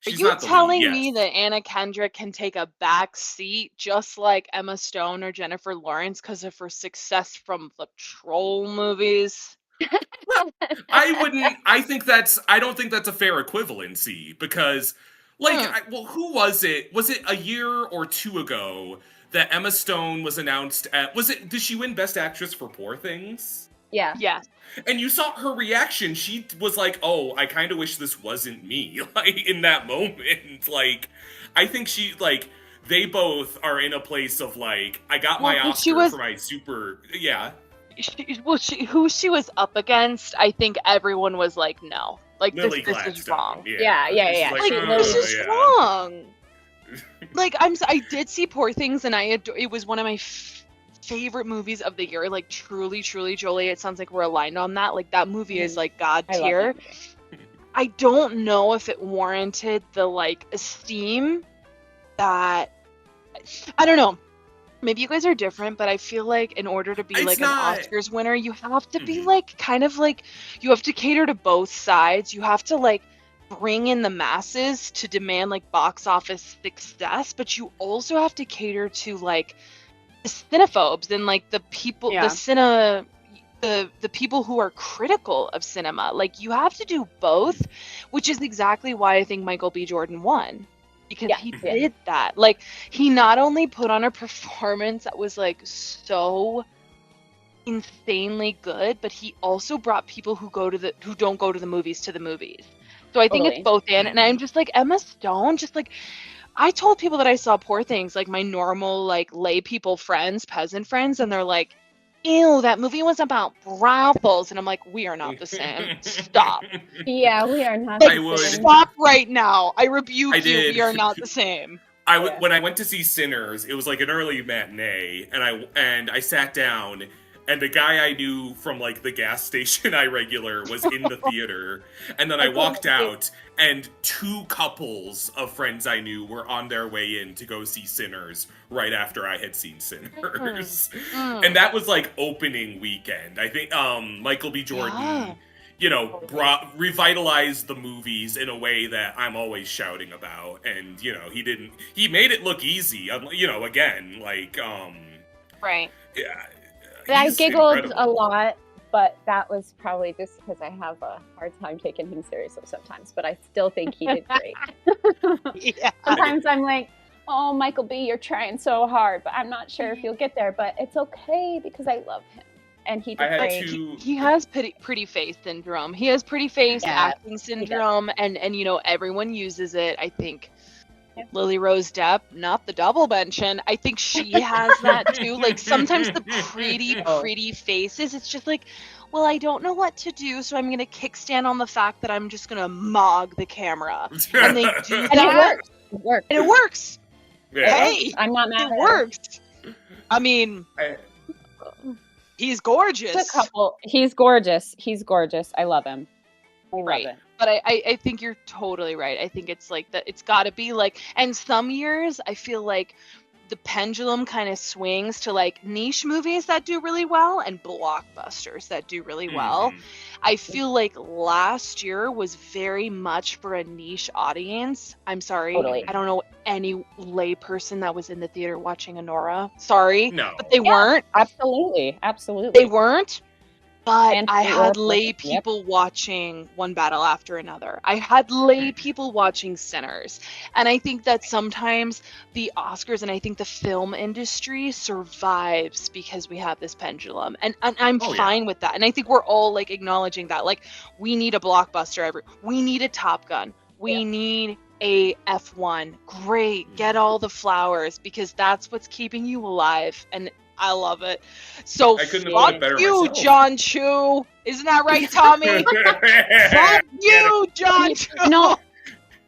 Are She's you not the lead, telling yes. me that Anna Kendrick can take a back seat just like Emma Stone or Jennifer Lawrence because of her success from the Troll movies? I don't think that's a fair equivalency because, who was it? Was it a year or two ago that Emma Stone was announced did she win Best Actress for Poor Things? Yeah. Yes. And you saw her reaction. She was like, "Oh, I kind of wish this wasn't me." Like in that moment, like I think they both are in a place of like, I got my Well, Oscar for my super, yeah. Who she was up against, I think everyone was like, no. Like, Lily this is Gladstone. wrong. Yeah. It's Like, She this really- is wrong. Like, I did see Poor Things, and it was one of my favorite movies of the year. Like, truly, Jolie, it sounds like we're aligned on that. Like, that movie is, like, God I love tier. that movie. I don't know if it warranted the, like, esteem that... I don't know. Maybe you guys are different, but I feel like in order to be It's like not- an Oscars winner, you have to be Mhm. like kind of like you have to cater to both sides. You have to like bring in the masses to demand like box office success, but you also have to cater to like the cinephobes and like the people Yeah. the people who are critical of cinema. Like you have to do both, which is exactly why I think Michael B. Jordan won. Because Yeah. he did that. Like he not only put on a performance that was like so insanely good, but he also brought people who don't go to the movies to the movies. So I think Totally. it's both and I'm just like Emma Stone, just like I told people that I saw Poor Things, like my normal, like lay people friends, peasant friends, and they're like, ew, that movie was about brothels. And I'm like, we are not the same. Stop. Yeah, we are not. I the would. same. Stop right now. I rebuke I you. did. We are not the same. Yeah. When I went to see Sinners, it was like an early matinee, and I sat down, and the guy I knew from like the gas station I regular was in the theater, and then I walked out, and 2 couples of friends I knew were on their way in to go see Sinners right after I had seen Sinners, and that was like opening weekend. I think Michael B. Jordan. Yeah. You know, revitalized the movies in a way that I'm always shouting about, and you know, he made it look easy. You know, again, like, Right. yeah. I he's giggled incredible. a lot, but that was probably just because I have a hard time taking him seriously sometimes. But I still think he did great. Yeah. Sometimes I'm like, oh, Michael B., you're trying so hard, but I'm not sure if you'll get there. But it's okay because I love him. And he I did had great. to. He has pretty face syndrome. He has pretty face Yeah, acting syndrome, and you know, everyone uses it. I think Lily Rose Depp, not the double mention. I think she has that too. Like sometimes the pretty faces, it's just like, well, I don't know what to do, so I'm gonna kickstand on the fact that I'm just gonna mog the camera, and they do And it that, works. It works. and it works. Yeah. Hey, I'm not mad it at it. works. I mean, he's gorgeous. Just a couple. He's gorgeous. He's gorgeous. I love him. I love Right. it. But I think you're totally right. I think it's like that. It's got to be like, and some years I feel like the pendulum kind of swings to like niche movies that do really well and blockbusters that do really well. Mhm. I feel like last year was very much for a niche audience. I'm sorry. Totally. I don't know any lay person that was in the theater watching Anora. Sorry. No. But they weren't. Absolutely. Absolutely. They weren't. But And I they had were lay perfect, yep. people watching One Battle After Another. I had lay people watching Sinners. And I think that sometimes the Oscars and I think the film industry survives because we have this pendulum. And I'm Oh, yeah. fine with that. And I think we're all like acknowledging that. Like, we need a blockbuster we need a Top Gun. We need a F1. Great. Get all the flowers because that's what's keeping you alive. And I love it. So I couldn't have put it fuck better you, myself. John Chu. Isn't that right, Tommy? Fuck you, John Chu. No,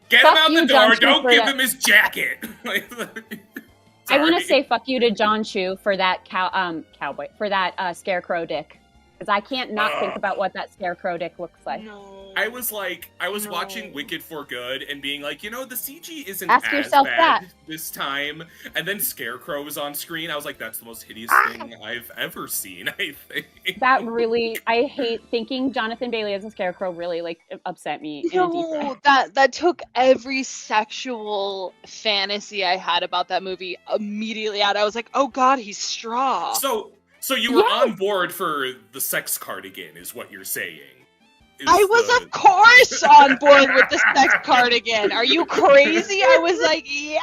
Get him Fuck out you, the John door. Chu, Don't for give that. him his jacket. I want to Sorry. say fuck you to John Chu for that cowboy, for that scarecrow dick. Because I can't not think about what that scarecrow dick looks like. No. I was No. watching Wicked for Good and being like, you know, the CG isn't Ask as yourself bad that. this time. And then Scarecrow was on screen. I was like, that's the most hideous thing I've ever seen, I think. That really, I hate thinking Jonathan Bailey as a scarecrow really like upset me in a deep No, way. that took every sexual fantasy I had about that movie immediately out. I was like, oh god, he's straw. So you were on board for the sex cardigan, is what you're saying. I was, of course, on board with the sex cardigan. Are you crazy? I was like, yes.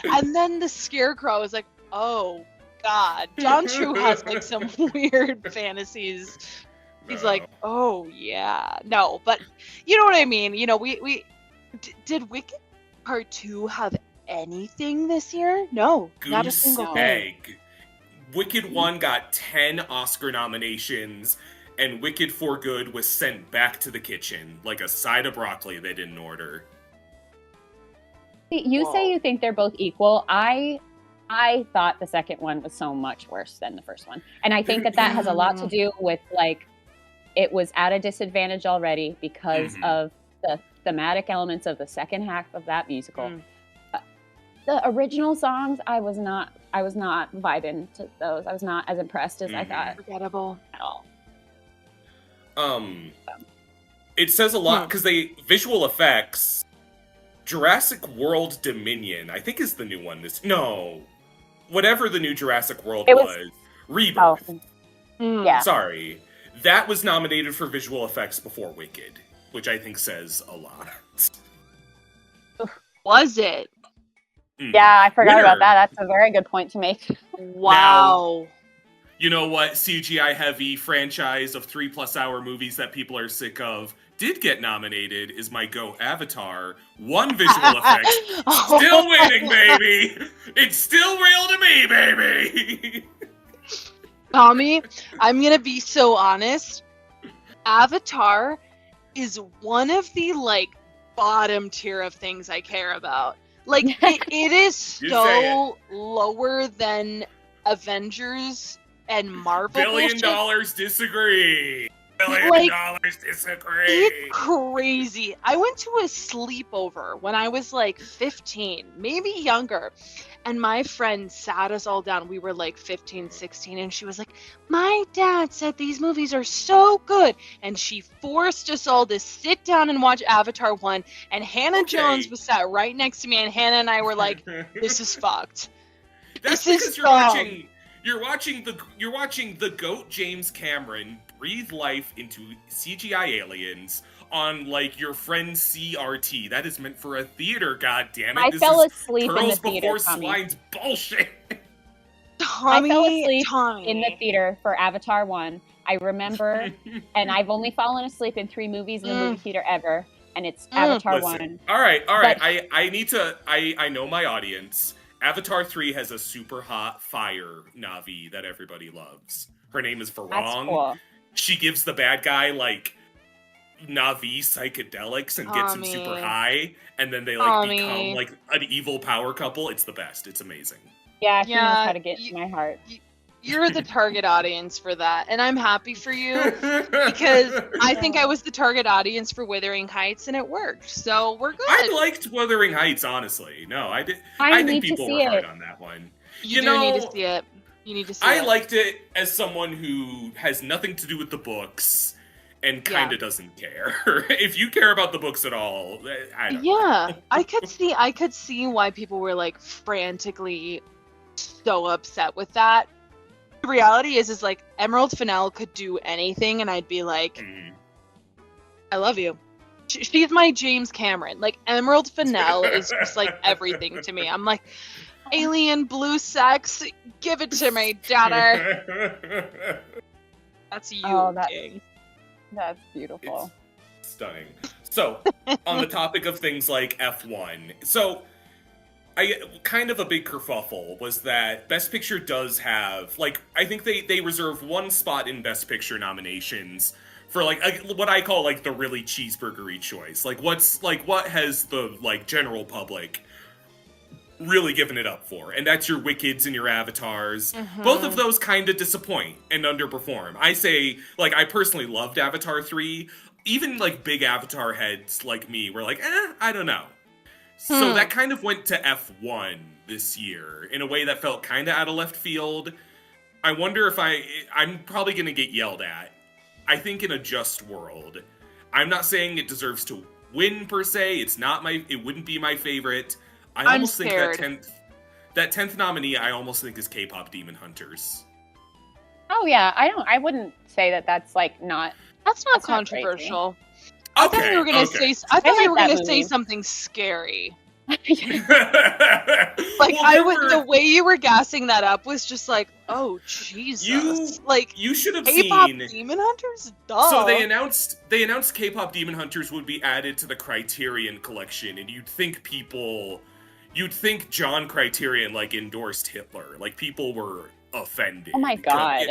And then the scarecrow was like, oh god. John Chu has like some weird fantasies. He's like, oh yeah, no, but you know what I mean. You know, did Wicked Part 2 have anything this year? No, not a Goose single thing. egg. Wicked 1 got 10 Oscar nominations, and Wicked for Good was sent back to the kitchen like a side of broccoli they didn't order. You say you think they're both equal. I thought the second one was so much worse than the first one. And I think that has a lot to do with like it was at a disadvantage already because of the thematic elements of the second half of that musical. The original songs, I was not vibing to those. I was not as impressed as I thought Forgettable. at all. It says a lot because visual effects. Jurassic World Dominion, I think is the new one. Whatever the new Jurassic World was, Rebirth. Yeah. Sorry, that was nominated for visual effects before Wicked, which I think says a lot. Was it? Yeah, I forgot Winner. about that. That's a very good point to make. Wow. You know what? CGI heavy franchise of 3+ hour movies that people are sick of. did get nominated is my Go Avatar. 1 visual effect. Still winning, baby! It's still real to me, baby! Tommy, I'm gonna be so honest. Avatar is one of the bottom tier of things I care about. Like it is You say so lower than Avengers and Marvel. $1 billion bullshit. disagree. $1 Like, billion disagree. It's crazy. I went to a sleepover when I was 15, maybe younger. And my friend sat us all down. We were 15, 16. And she was like, my dad said these movies are so good. And she forced us all to sit down and watch Avatar 1. And Hannah Okay. Jones was sat right next to me. And Hannah and I were like, this is fucked. That's This because is you're watching the GOAT James Cameron breathe life into CGI aliens on your friend's CRT. That is meant for a theater, goddammit. I This fell is asleep in the Pearls theater, Before Tommy. Swines bullshit. Tommy, I fell asleep Tommy. in the theater for Avatar 1. I remember, and I've only fallen asleep in 3 movies in the movie theater ever, and it's Avatar Listen, 1. all right. But- I know my audience. Avatar 3 has a super hot fire Na'vi that everybody loves. Her name is Varong. That's cool. She gives the bad guy Na'vi psychedelics and gets him Tommy. super high, and then they Tommy. become an evil power couple. It's the best. It's amazing. Yeah, he knows Yeah, how to get to my heart. You're the target audience for that. And I'm happy for you. Because I think I was the target audience for Wuthering Heights, and it worked. So we're good. I liked Wuthering Heights, honestly. No, I did. I think need to people see were hard it. on that one. you do need to see it. You need to see I it. liked it as someone who has nothing to do with the books and kind of doesn't care. If you care about the books at all, I don't know. Yeah, I could see why people were frantically so upset with that. The reality is Emerald Fennell could do anything, and I'd be like, Mhm. I love you. She's my James Cameron. Emerald Fennell is just everything to me. I'm like, alien blue sex, give it to me, daughter. That's you, King. That's beautiful. It's stunning. So, on the topic of things like F1, so kind of a big kerfuffle was that Best Picture does have I think they reserve 1 spot in Best Picture nominations for what I call the really cheeseburgery choice. What has the general public really given it up for? And that's your Wickeds and your Avatars. Both of those kind of disappoint and underperform. I say I personally loved Avatar 3. Even big Avatar heads like me were I don't know. So that kind of went to F1 this year in a way that felt kind of out of left field. I wonder if I'm probably going to get yelled at. I think in a just world, I'm not saying it deserves to win per se. It wouldn't be my favorite. I I'm almost scared. think that 10th nominee I almost think is K-pop Demon Hunters. Oh yeah, I wouldn't say that that's not. That's not That's not crazy. controversial. I thought you were gonna say. I thought like you were that gonna say movie. something scary. Well, I there would. were- The way you were gassing that up was just oh Jesus! You should have K-pop seen. Demon Hunters. Duh. So they announced K-pop Demon Hunters would be added to the Criterion collection, and you'd think John Criterion endorsed Hitler. People were offended. Oh my God.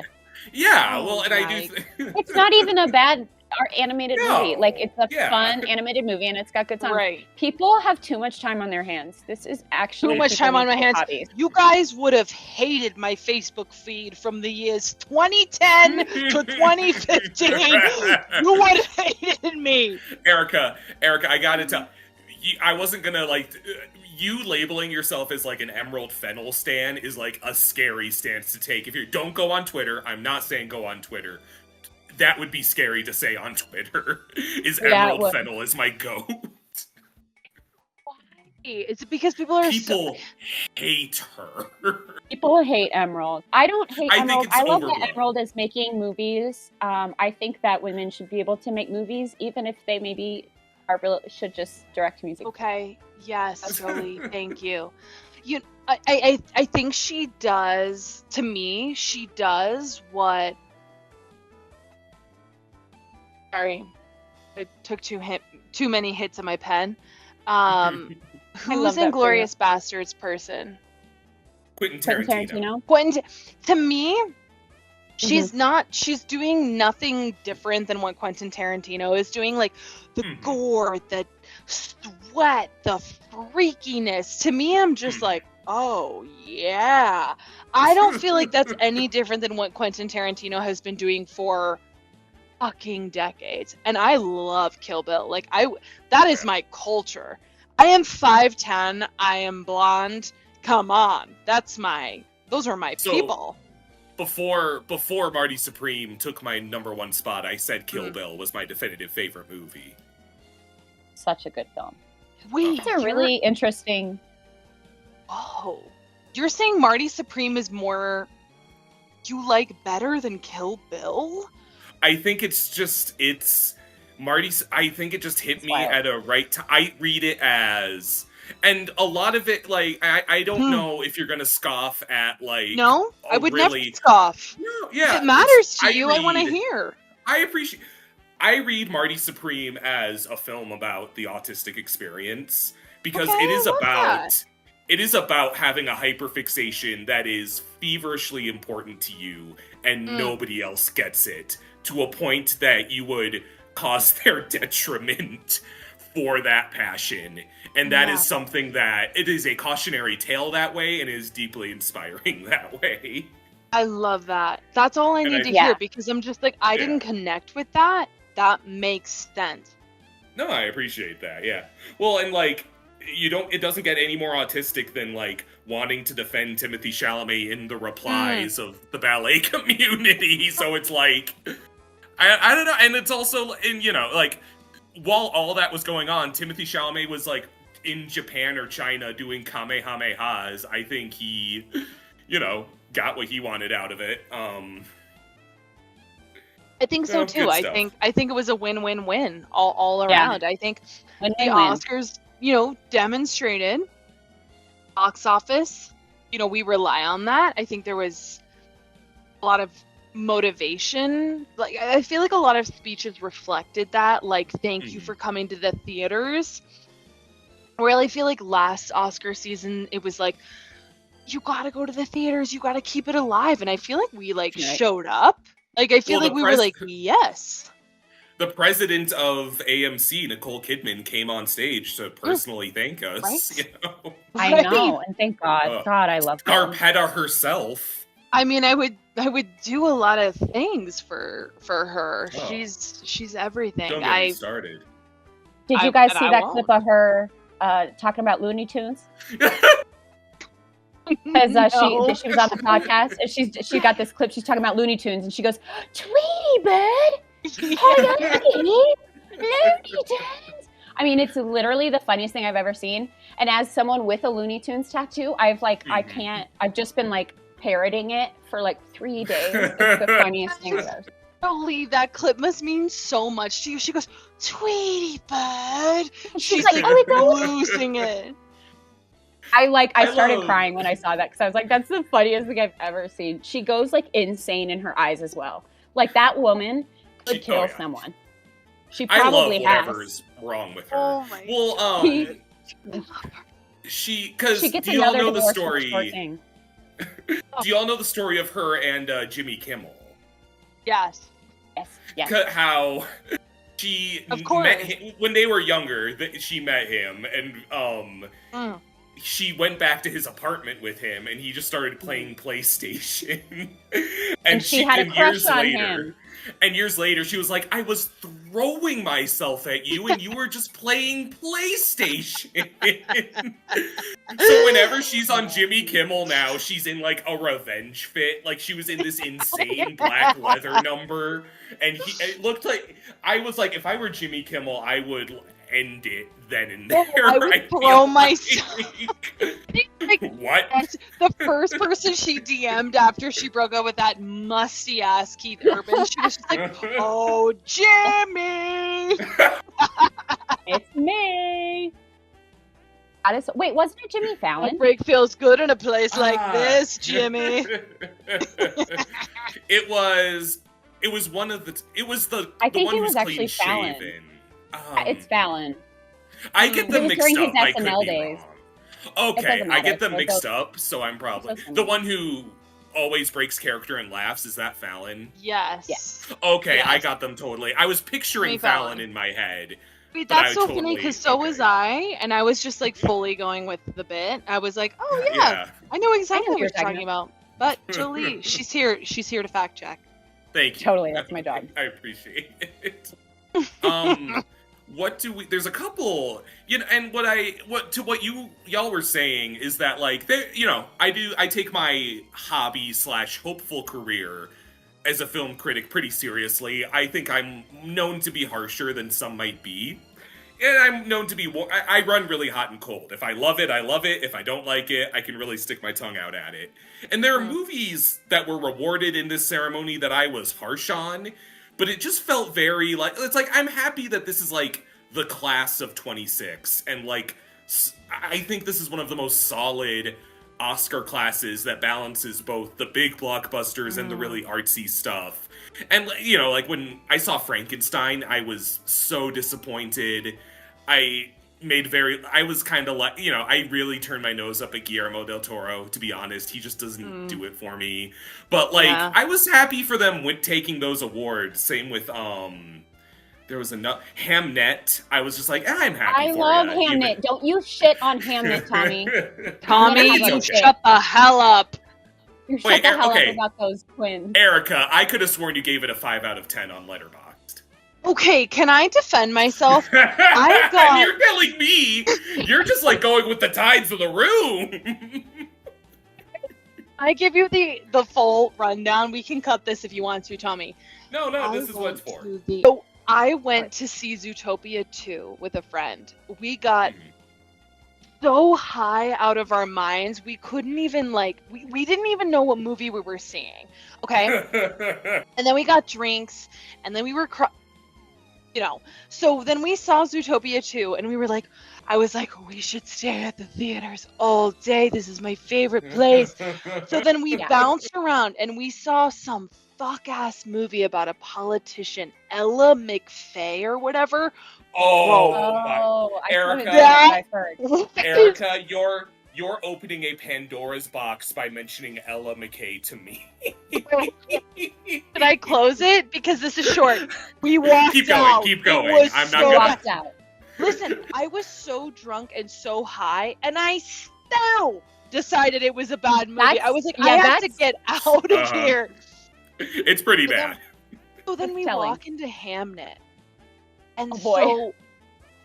Yeah, Oh well, and I do. my- It's not even a bad animated No. movie. It's a Yeah. fun animated movie, and it's got good time. Right. People have too much time on their hands. This is actually Too much people time on need my hands. hobbies. You guys would have hated my Facebook feed from the years 2010 to 2015. You would have hated me. Erica, I gotta tell you, I wasn't gonna you labeling yourself as an Emerald Fennel stan is a scary stance to take. If you don't go on Twitter, I'm not saying go on Twitter. That would be scary to say on Twitter. Is Yeah, it Emerald would. Fennel is my goat. Is it because people are People hate her. People hate Emerald. I don't hate I think Emerald. it's I love overblown. that Emerald is making movies. I think that women should be able to make movies, even if they maybe should just direct music. Okay. Yes, Jolie. Thank you. I think she does. To me, she does what. Sorry. I took too many hits of my pen. love Who's that for you. Inglorious Bastards person? Quentin Quentin Tarantino. Tarantino. To me, she's Mm-hmm. not. She's doing nothing different than what Quentin Tarantino is doing. Like the Mhm. gore, the sweat, the freakiness. To me, I'm just Mhm. like, oh yeah. I don't feel like that's any different than what Quentin Tarantino has been doing for fucking decades. And I love Kill Bill. Like that is my culture. I am 5'10", I am blonde. Come on. Those are my So- people. Before Marty Supreme took my number one spot, I said Kill Mhm. Bill was my definitive favorite movie. Such a good film. Wait, It's a really interesting. Oh. You're saying Marty Supreme is more you like better than Kill Bill? I think Marty's. I think it just hit me Wild. at a right time. I read it as, and a lot of it, like I don't know if you're gonna scoff at like. No, I would never really. scoff. No, yeah. If it matters to I you, I want to read- hear. I read Marty Supreme as a film about the autistic experience because Okay, it is I love about that. it is about having a hyperfixation that is feverishly important to you and nobody else gets it to a point that you would cause their detriment for that passion. And that is Yeah. something that it is a cautionary tale that way and is deeply inspiring that way. I love that. That's all I And need I- to Yeah. hear because I'm just like, I Yeah. didn't connect with that. That makes sense. No, I appreciate that. Yeah. Well, and like it doesn't get any more autistic than like wanting to defend Timothy Chalamet in the replies of the ballet community. So it's like I don't know, and it's also like while all that was going on, Timothy Chalamet was like in Japan or China doing kamehamehas. I think he, got what he wanted out of it. I think so Oh, too. good I stuff. think it was a win-win-win all Yeah. around. I think the Win-win-win. Oscars, demonstrated box office. We rely on that. I think there was a lot of motivation. Like I feel like a lot of speeches reflected that. Like, thank you Mhm. for coming to the theaters. Where I feel like last Oscar season, it was like, you gotta go to the theaters, you gotta keep it alive. And I feel like we Right. showed up. Like I feel Well, like we were like, yes. The president of AMC, Nicole Kidman, came on stage to personally thank us. Right. I Right? know, and thank God. Ugh. God, I love her. Scarpetta herself. I mean, I would do a lot of things for her. Oh. She's everything. Don't get me started. Did you I- guys and see I that won't. clip of her talking about Looney Tunes? Because No. she was on the podcast and she got this clip. She's talking about Looney Tunes and she goes, "Tweety bird, Looney Tunes." I mean, it's literally the funniest thing I've ever seen. And as someone with a Looney Tunes tattoo, I've just been like parroting it for like 3 days. It's the funniest thing I've ever seen. Believe that clip must mean so much to you. She goes, Tweety bird. She's like, "Oh, it's all." losing it. I started love- crying when I saw that because I was like, that's the funniest thing I've ever seen. She goes like insane in her eyes as well. Like that woman could kill yeah. someone. She I love probably whatever's has. wrong with her. Oh my Well, because She gets do you all another know the divorce for story? twerking. Do you all know the story of her and Jimmy Kimmel? Yes. Yes. How she Of course. met him when they were younger. She met him, and Mm. she went back to his apartment with him, and he just started playing PlayStation. And she had a crush on him. And years later, she was like, "I was throwing myself at you, and you were just playing PlayStation." So whenever she's on Jimmy Kimmel now, she's in like a revenge fit. Like she was in this insane black leather number, and it looked like I was like, if I were Jimmy Kimmel, I would end it then and there. I would feel throw like. myself. Like, What? that's the first person she DM'd after she broke up with that musty ass Keith Urban. She was just like, "Oh, Jimmy." It's me. Wait, wasn't it Jimmy Fallon? Break feels good in a place like Ah. this, Jimmy. It was one of the. It was the. I the think one it who's was actually clean Fallon. shaven. It's Fallon. I get It them was mixed during up. his I could SNL be days. wrong. It Okay, doesn't I matter. get them They're mixed both- up, so I'm probably both the one who always breaks character and laughs. Is that Fallon? Yes. Yes. Okay, I Yes. got them totally. I was picturing Jimmy Fallon Fallon. in my head. Wait, But that's I so funny totally- because so was okay. I, and I was just like fully going with the bit. I was like, oh yeah, I know exactly what you're talking about. But Jolee, she's here. She's here to fact check. Thank you. Totally, that's my job. I appreciate it. What do we? There's a couple, and what y'all were saying is that like I take my hobby / hopeful career as a film critic pretty seriously. I think I'm known to be harsher than some might be. And I'm known to be, I run really hot and cold. If I love it, I love it. If I don't like it, I can really stick my tongue out at it. And there are movies that were rewarded in this ceremony that I was harsh on, but it just felt very like, it's like, I'm happy that this is like the class of 26. And like, I think this is one of the most solid Oscar classes that balances both the big blockbusters and the really artsy stuff. And, like when I saw Frankenstein, I was so disappointed. I was kind of like, I really turned my nose up at Guillermo del Toro, to be honest. He just doesn't do it for me. But, like, Yeah. I was happy for them taking those awards. Same with, there was Hamnet. I was just like, I'm happy I for love ya, Hamnet. even- Don't you shit on Hamnet, Tommy. Tommy, It's you okay. shut the hell up. You shut Wait, the hell okay. up about those twins. Erica, I could have sworn you gave it a 5 out of 10 on Letterboxd. Okay, can I defend myself? I got- You're telling me. You're just like going with the tides of the room. I give you the full rundown. We can cut this if you want to, Tommy. No, I this is what it's went for. to So I went to see Zootopia 2 with a friend. We got so high out of our minds. We couldn't even we didn't even know what movie we were seeing. Okay? And then we got drinks, and then we were so then we saw Zootopia 2, and we were like, I was like, we should stay at the theaters all day. This is my favorite place. So then we Yeah. bounced around, and we saw some fuck-ass movie about a politician, Ella McFay or whatever. Oh, I Erica. couldn't believe what I've heard. Erica, you're opening a Pandora's box by mentioning Ella McKay to me. Can I close it? Because this is short. We walked Keep going, out. keep It going. was I'm not so- I gonna- walked out. Listen, I was so drunk and so high, and I still decided it was a bad movie. That's- I was like, yeah, I have to that's- get out of Uh-huh. here. It's pretty But then- bad. So then That's we telling. walk into Hamnet. And Oh, boy. so,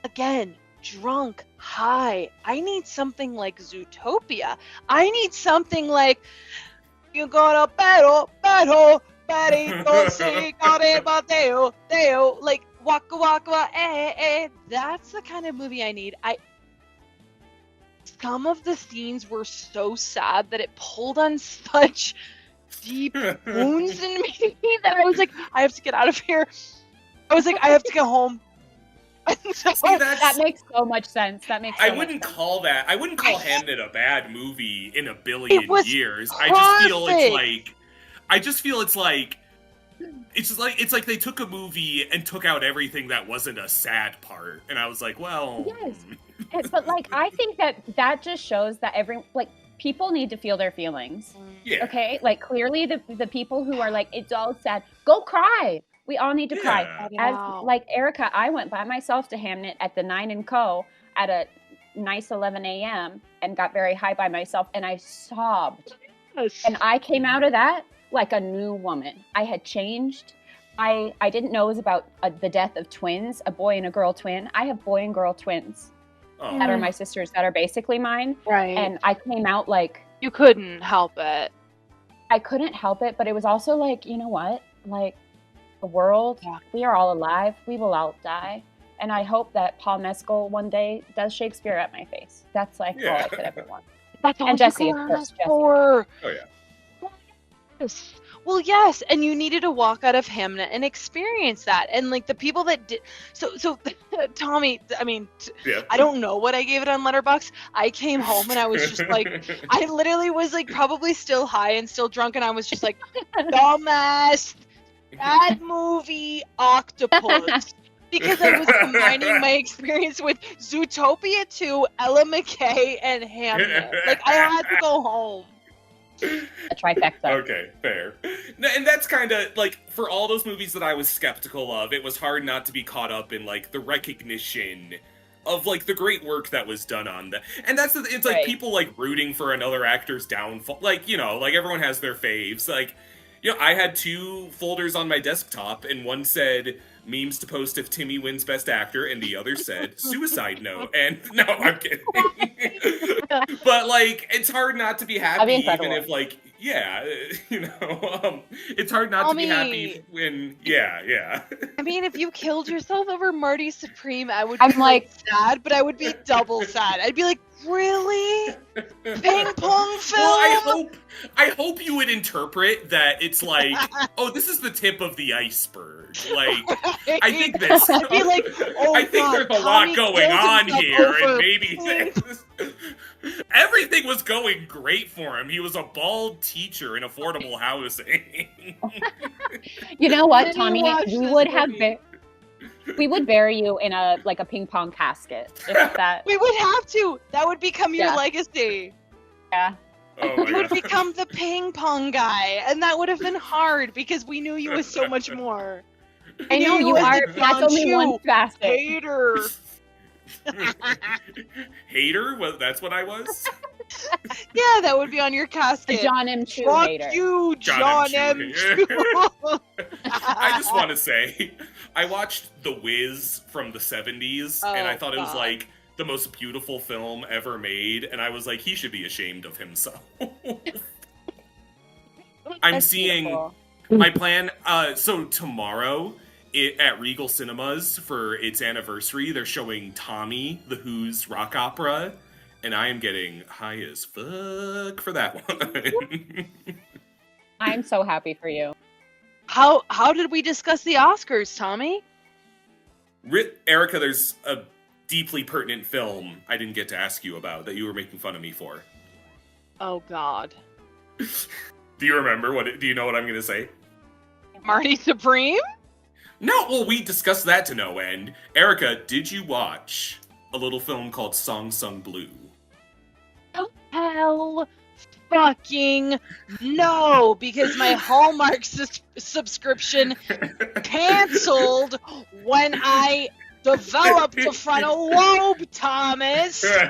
again, drunk, high. I need something like Zootopia. I need something like, you got a perro, perrito, si, care, bateo, deo. Like, waka, waka, eh. That's the kind of movie I need. Some of the scenes were so sad that it pulled on such deep wounds in me that I was like, I have to get out of here. I was like, I have to go home. And so, See, That makes so much sense. That makes. So I much wouldn't sense. call Hamnet a bad movie in a billion It was years. perfect. I just feel it's like they took a movie and took out everything that wasn't a sad part, and I was like, well, Yes. But like, I think that just shows that people need to feel their feelings. yeah. Okay, like clearly the people who are like, it's all sad, go cry. We all need to cry. Yeah. Wow. As like Erica, I went by myself to Hamnet at the 9 & Co at a nice 11 a.m. and got very high by myself, and I sobbed. And I came out of that like a new woman. I had changed. I didn't know it was about the death of twins, a boy and a girl twin. I have boy and girl twins Oh. that are my sisters that are basically mine. Right. And I came out like, you couldn't help it. I couldn't help it, but it was also like, you know what? Like, the world, Yeah. we are all alive. We will all die. And I hope that Paul Mescal one day does Shakespeare at my face. That's like all Yeah. I could ever want. That's all And you Jesse, could of course, ask Jesse. for. Oh yeah. Yes. Well, yes, and you needed to walk out of Hamnet and experience that, and like the people that did. So, Tommy, I mean, Yeah. I don't know what I gave it on Letterboxd. I came home and I was just like, I literally was like probably still high and still drunk, and I was just like, dumbass, that movie, Octopus. Because I was combining my experience with Zootopia 2, Ella McKay, and Hamnet. Like, I had to go home. A trifecta. Okay, fair. And that's kind of, like, for all those movies that I was skeptical of, it was hard not to be caught up in, like, the recognition of, like, the great work that was done on that. And that's, it's like, Right. people, like, rooting for another actor's downfall. Like, you know, like, everyone has their faves. Like, you know, I had 2 folders on my desktop, and one said memes to post if Timmy wins Best Actor, and the other said suicide note. And no, I'm kidding. But, like, it's hard not to be happy, That'd be even incredible. if, like, yeah, you know, it's hard not to be happy when, yeah. I mean, if you killed yourself over Marty Supreme, I would I'm be like- sad, but I would be double sad. I'd be like, really? Ping pong film? Well, I hope you would interpret that it's like, oh, this is the tip of the iceberg. Like, I think this. I'd be like, oh, I think God, there's a Tommy lot going killed on himself here, over and maybe ping everything was going great for him. He was a bald teacher in affordable housing. You know what, Did you Tommy? watch We this would have movie? we would bury you in a ping pong casket. If that, We would have to. That would become your Yeah. legacy. yeah. Oh You my would god. become the ping pong guy, and that would have been hard because we knew you as so much more. I know You you as are. the That's only John one Chu facet. Hater. Hater? Well, that's what I was? Yeah, that would be on your The casket. John M. Chu Fuck hater. you, John John M. M. Chu. Chu. I just want to say, I watched The Wiz from the 70s, and I Oh, thought it was God. like the most beautiful film ever made, and I was like, he should be ashamed of himself. I'm That's seeing beautiful. my plan. So tomorrow at Regal Cinemas for its anniversary, they're showing Tommy, the Who's rock opera, and I am getting high as fuck for that one. I'm so happy for you. How did we discuss the Oscars, Tommy? Erica, there's a deeply pertinent film I didn't get to ask you about that you were making fun of me for. Oh God, Do you remember do you know what I'm going to say? Marty Supreme? No, well, we discussed that to no end. Erica, did you watch a little film called Song Sung Blue? Hell fucking no, because my Hallmark subscription canceled when I developed a frontal lobe, Thomas. No,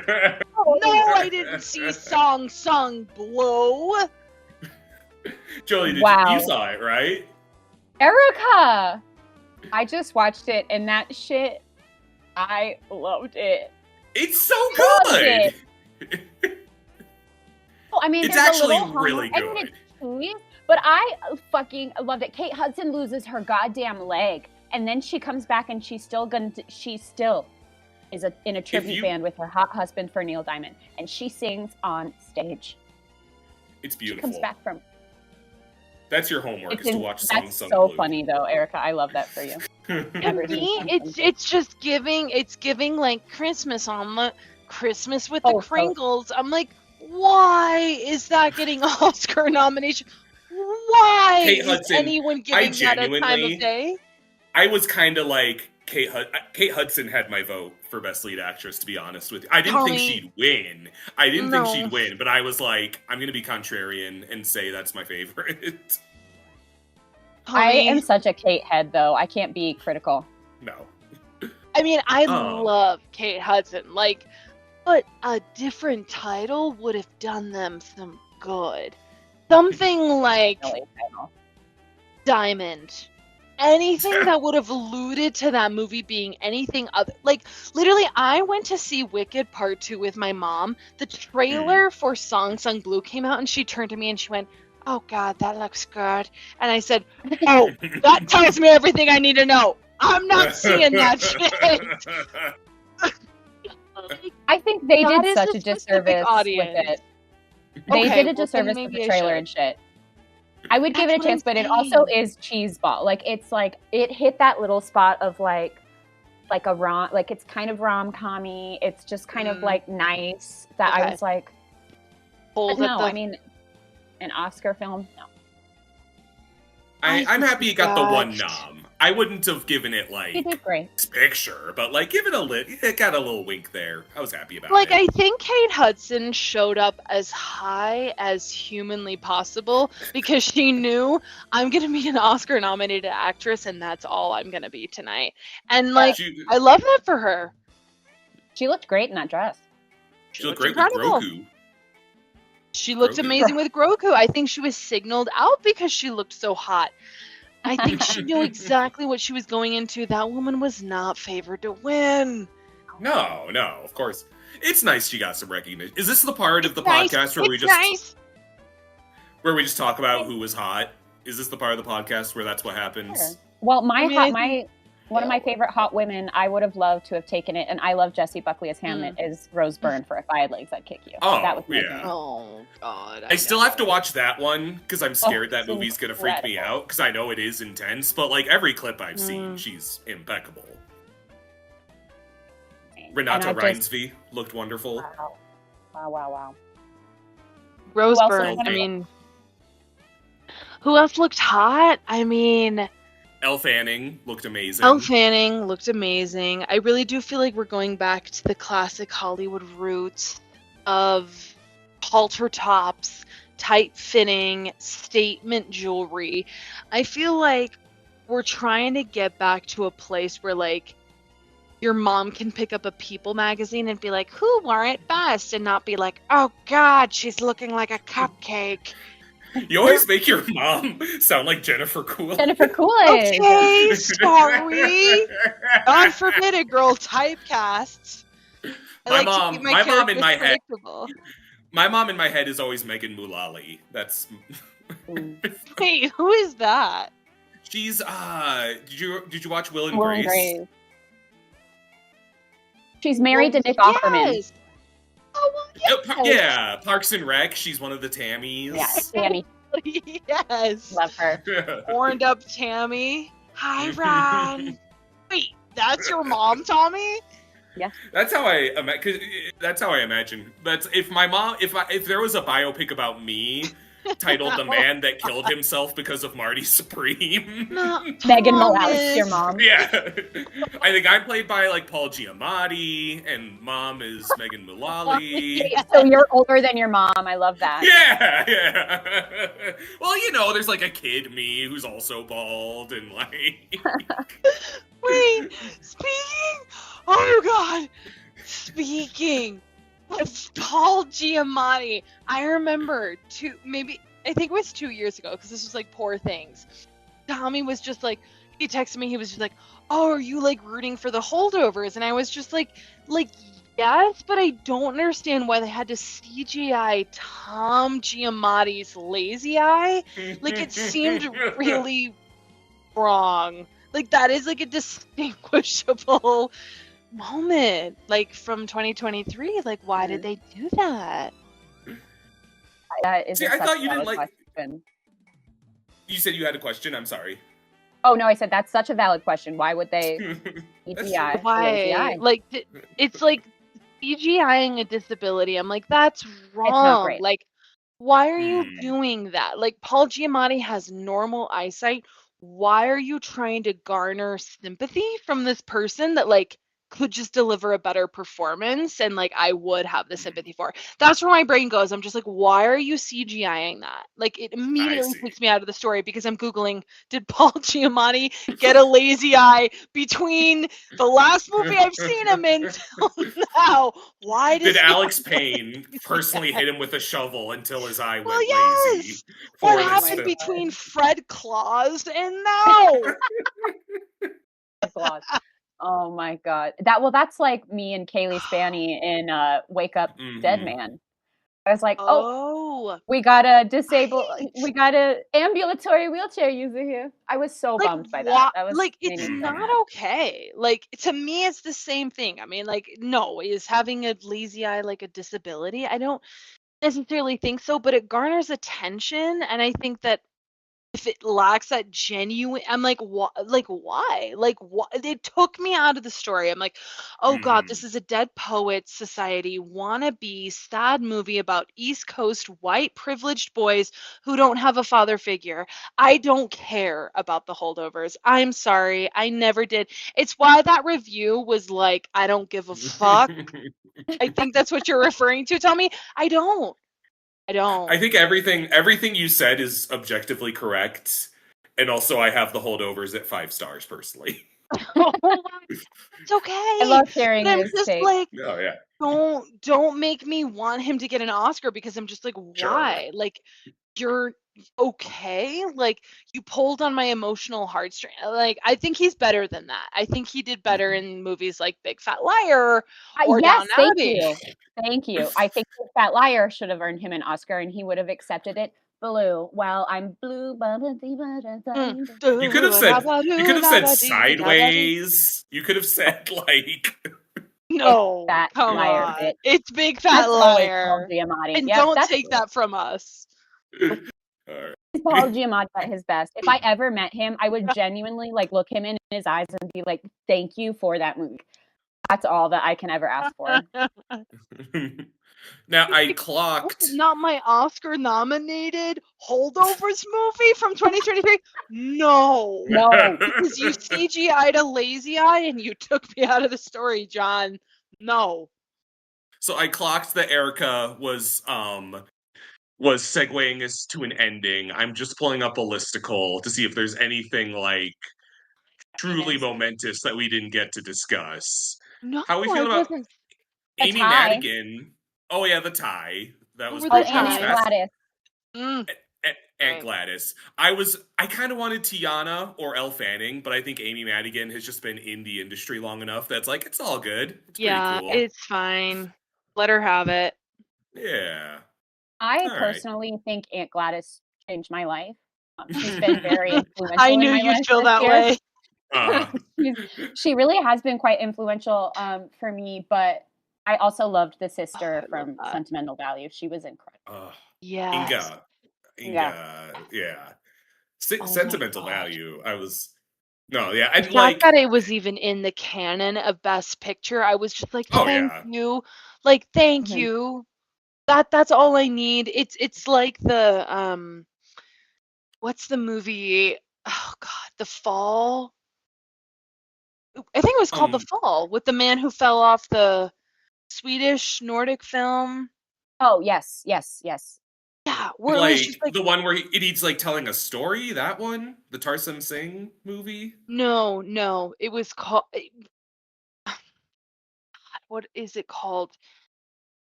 I didn't see Song Sung Blue. Jolie, Wow. you saw it, right? Erica! I just watched it, and that shit, I loved it. It's so Loved good. Oh, I mean, It's there's a actually little really I mean, good. it's cheese, but I fucking loved it. Kate Hudson loses her goddamn leg, and then she comes back, and she still is in a tribute you- band with her hot husband for Neil Diamond, and she sings on stage. It's She beautiful. comes back from. That's your homework, is to watch Song That's Sung so Blue. funny though, Erica. I love that for you. To Everything me, Song Sung it's just giving like Christmas on the Christmas with the Oh, so- Kringles. I'm like, why is that getting Oscar nomination? Why Kate is Hudson, anyone giving that a time genuinely- of day? I was kind of like Kate Hudson had my vote for Best Lead Actress, to be honest with you. I didn't think Tommy. she'd win. I didn't think No. she'd win, but I was like, I'm going to be contrarian and say that's my favorite. I Tommy, am such a Kate head though. I can't be critical. No. I mean, I Oh. love Kate Hudson. Like, but a different title would have done them some good. Something like Really, I know. Diamond. Anything that would have alluded to that movie being anything other. Like, literally, I went to see Wicked Part 2 with my mom. The trailer for Song Sung Blue came out, and she turned to me and she went, "Oh, God, that looks good." And I said, "Oh, that tells me everything I need to know. I'm not seeing that shit." I think they That did is such a a specific disservice audience. with it. They Okay, did a well, then disservice with maybe the I trailer should. and shit. I would give That's it a what chance, I'm but it also saying. is cheeseball. Like it's like it hit that little spot of like a rom, like it's kind of rom-commy. It's just kind of Mm. like nice that I Okay. was like, Hold but at no, the I mean, an Oscar film, no. I'm happy it got the one forgot. nom. I wouldn't have given it She like did great. this picture, but like give it it got a little wink there. I was happy about Like, it. I think Kate Hudson showed up as high as humanly possible because she knew I'm going to be an Oscar nominated actress and that's all I'm going to be tonight. And like, I love that for her. She looked great in that dress. She looked great with incredible. Grogu. She looked Grogu. amazing with Grogu. I think she was signaled out because she looked so hot. I think she knew exactly what she was going into. That woman was not favored to win. No, of course. It's nice she got some recognition. Is this the part of the Nice. podcast where It's nice. we just talk about who was hot? Is this the part of the podcast where that's what happens? Sure. Well, I mean, one of my favorite hot women, I would have loved to have taken it, and I love Jessie Buckley as Hamlet, is Rose Byrne for If I Had Legs, I'd Kick You. Oh, that was yeah. Oh God! I still have to watch that one because I'm scared that it's movie's gonna freak me incredible. out because I know it is intense. But like every clip I've seen, she's impeccable. Renata And I just- Reinsve looked wonderful. Wow. Rose Who else Byrne. was I in it? mean, who else looked hot? I mean, Elle Fanning looked amazing. Elle Fanning looked amazing. I really do feel like we're going back to the classic Hollywood roots of halter tops, tight-fitting, statement jewelry. I feel like we're trying to get back to a place where, like, your mom can pick up a People magazine and be like, who wore it best? And not be like, oh God, she's looking like a cupcake. You always make your mom sound like Jennifer Coolidge. Jennifer Coolidge. Okay, sorry. God forbid a girl typecasts. I My like to mom- keep my mom in characters my head- predictable. My mom in my head is always Megan Mullally. That's Wait, who is that? she's did you watch Will and Will Grace? and Grace. She's married to Nick Offerman. Yes. Oh, well, Yeah, Parks and Rec. She's one of the Tammys. Yeah, Tammy. yes. Love her. Horned up Tammy. Hi, Ron. Wait, that's your mom, Tommy? That's how I imagine. That's if my mom, if there was a biopic about me titled "The Man That Killed Himself Because of Marty Supreme." No, Megan Thomas. Mullally, your mom. Yeah, I think I'm played by like Paul Giamatti, and mom is Megan Mullally. So you're older than your mom. I love that. Yeah. Well, you know, there's like a kid me who's also bald, and like. Wait, speaking. Oh God, speaking of Paul Giamatti, I remember I think it was 2 years ago because this was like Poor Things. Tommy was just like, he texted me. He was just like, "Oh, are you like rooting for the holdovers?" And I was just like yes, but I don't understand why they had to CGI Tom Giamatti's lazy eye. Like it seemed really wrong. Like that is like a distinguishable moment, like from 2023. Like, why did they do that? That is See, a I such thought you didn't valid like- question. You said you had a question. I'm sorry. Oh no, I said that's such a valid question. Why would they That's CGI? true. Why? Like, it's like CGIing a disability. I'm like, that's wrong. great. Like, why are you Hmm. doing that? Like, Paul Giamatti has normal eyesight. Why are you trying to garner sympathy from this person that like could just deliver a better performance and like I would have the sympathy for? That's where my brain goes. I'm just like, why are you CGIing that? Like it immediately see. takes me out of the story because I'm Googling, did Paul Giamatti get a lazy eye between the last movie I've seen him in till now? Why does Did he Alex have a Payne lazy personally eye? hit him with a shovel until his eye Well, went lazy? yes. for What an happened instant? between Fred Claus and now? God. Oh my God. That's like me and Kaylee Spanny in Wake Up Dead Mhm. Man. I was like, oh, Oh, we got a ambulatory wheelchair user here. I was so like bummed by that. That was like made it's me so Mhm. not mad. okay. Like to me, it's the same thing. I mean, like no, is having a lazy eye like a disability? I don't necessarily think so, but it garners attention, and I think that if it lacks that genuine, I'm like, what? Like, why? Like, what? It took me out of the story. I'm like, oh God, this is a Dead Poets Society wannabe sad movie about East Coast white privileged boys who don't have a father figure. I don't care about the holdovers. I'm sorry, I never did. It's why that review was like, I don't give a fuck. I think that's what you're referring to. Tell me, I don't. I think everything you said is objectively correct, and also I have the holdovers at 5 stars personally. It's okay. I love hearing But I'm his just take. like, Oh yeah, don't make me want him to get an Oscar because I'm just like, Sure. why? Like, you're okay. Like, you pulled on my emotional heartstring. Like, I think he's better than that. I think he did better in movies like Big Fat Liar or Yes, Down thank Abbey. you. Thank you. I think Big Fat Liar should have earned him an Oscar, and he would have accepted it. Blue. Well, I'm blue. You could have said Sideways. You could have said like No, Fat come Liar, on. bitch. It's Big Fat That's always Paul Liar. Giamatti. And Yep, don't that's take that from us. all right. Paul Giamatti at his best. If I ever met him, I would genuinely like look him in his eyes and be like, "Thank you for that movie." That's all that I can ever ask for. Now I This clocked. is not my Oscar nominated Holdovers movie from 2023. No. No. Because you CGI'd a lazy eye and you took me out of the story, John. No. So I clocked that Erica was segueing us to an ending. I'm just pulling up a listicle to see if there's anything like truly Yes. momentous that we didn't get to discuss. No, How are we I feeling about wasn't. A Amy tie. Madigan? Oh yeah, the tie. That was Over Oh, the pretty and tie. Aunt fast. Gladys. Mm, Aunt right. Gladys. I kind of wanted Tiana or Elle Fanning, but I think Amy Madigan has just been in the industry long enough that's like it's all good. It's Yeah, pretty cool. it's fine. Let her have it. Yeah. I All right. personally think Aunt Gladys changed my life. She's been very influential I in knew my you'd life feel this that year. way. She really has been quite influential for me, but I also loved the sister I love from that. Sentimental Value. She was incredible. Yes. Inga, yeah. Oh my Sentimental God. Value. I was no, yeah, The and fact like, that it was even in the canon of Best Picture, I was just like, oh thank yeah, you. Like, thank Mhm. you. That's all I need. It's like the what's the movie? Oh God, The Fall. I think it was called The Fall with the man who fell off the Swedish Nordic film. Oh, yes, yes, yes. Yeah, where it was like just like, the one where he's like telling a story. That one, the Tarsem Singh movie. no, it was called. What is it called?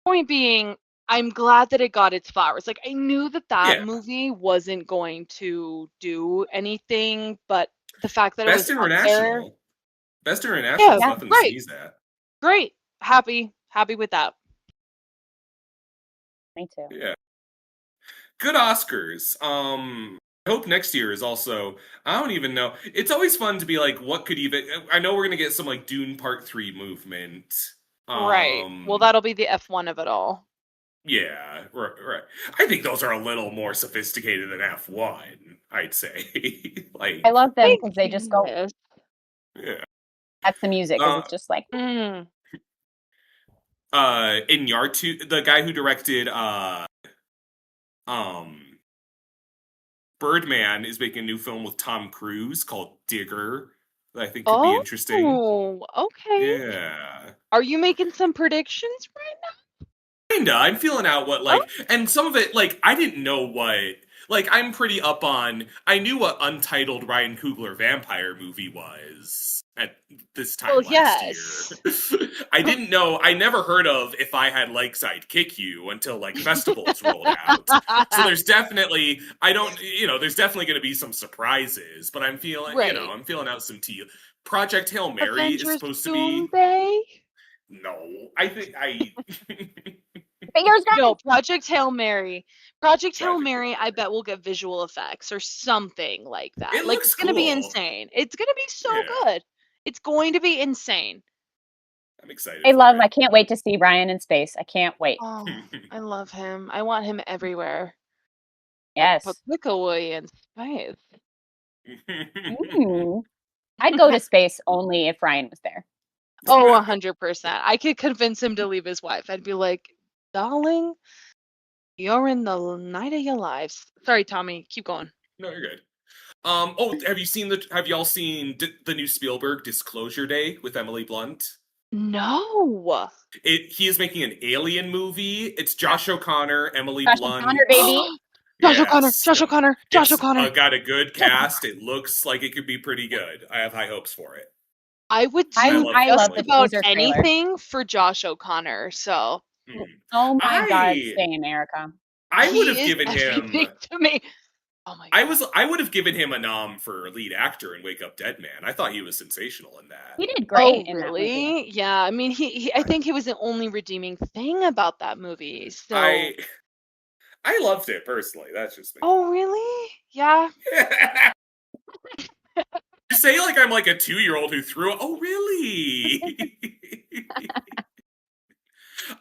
Point being, I'm glad that it got its flowers. Like, I knew that that Yeah, movie wasn't going to do anything, but the fact that it Best was up there, International. Best International yeah, is Yeah. nothing to great, sneeze at. great, happy with that. Me too. Yeah, good Oscars. I hope next year is also. I don't even know. It's always fun to be like, what could even? I know we're gonna get some like Dune Part 3 movement. Right. Well, that'll be the F1 of it all. Yeah, right. I think those are a little more sophisticated than F1, I'd say. Like, I love them Thank because they just go. goodness. yeah. That's the music, because Uh, it's just like Mm. Iñárritu, the guy who directed um Birdman, is making a new film with Tom Cruise called Digger that I think could be interesting. Oh, okay. Yeah. Are you making some predictions right now? Kinda. I'm feeling out what like, and some of it like I didn't know what. Like I'm pretty up on. I knew what Untitled Ryan Coogler vampire movie was at this time Well, last year. I didn't know. I never heard of If I Had Legs I'd Kick You until like festivals rolled out. So there's definitely. I don't. There's definitely going to be some surprises. But I'm feeling. Right. I'm feeling out some tea. Project Hail Mary Avengers is supposed to be. Doomsday? No, I think I. fingers crossed. No, Project Hail Mary. Project Hail Project Mary, Hail I bet we'll get visual effects or something like that. It Like, looks it's gonna be cool. insane. It's gonna be so Yeah. good. It's going to be insane. I'm excited. I can't wait to see Ryan in space. I can't wait. Oh, I love him. I want him everywhere. Yes. particularly in space. I'd go to space only if Ryan was there. Oh, 100%. I could convince him to leave his wife. I'd be like, darling, you're in the night of your lives. Sorry, Tommy. Keep going. No, you're good. Have y'all seen the new Spielberg Disclosure Day with Emily Blunt? No. He is making an alien movie. It's Josh O'Connor, Emily Josh Blunt. O'Connor, baby. Josh O'Connor. Yes. Josh O'Connor. Josh It's O'Connor. got a good cast. It looks like it could be pretty good. I have high hopes for it. I would I do love just the about teaser trailer. anything for Josh O'Connor. So Oh my God, I- stay in America. I he would have is given everything him. to me. Oh my God. I would have given him a nom for lead actor in Wake Up Dead Man. I thought he was sensational in that. He did great in that movie. Really? Yeah. I mean, I think he was the only redeeming thing about that movie. So. I loved it personally. That's just me. Oh, really? Yeah. You say like I'm like a 2-year-old who threw. Oh, really?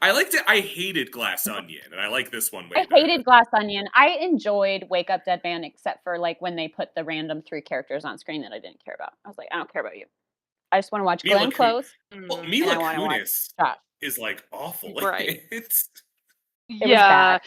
I liked it. I hated Glass Onion, and I like this one way I hated Glass Onion. I enjoyed Wake Up Dead Man, except for like when they put the random 3 characters on screen that I didn't care about. I was like, I don't care about you. I just want to watch Mila Glenn Kun- Close. Well, Mm. Mila I wanna watch Kunis Josh. is like awful. Right. It's was Yeah. bad.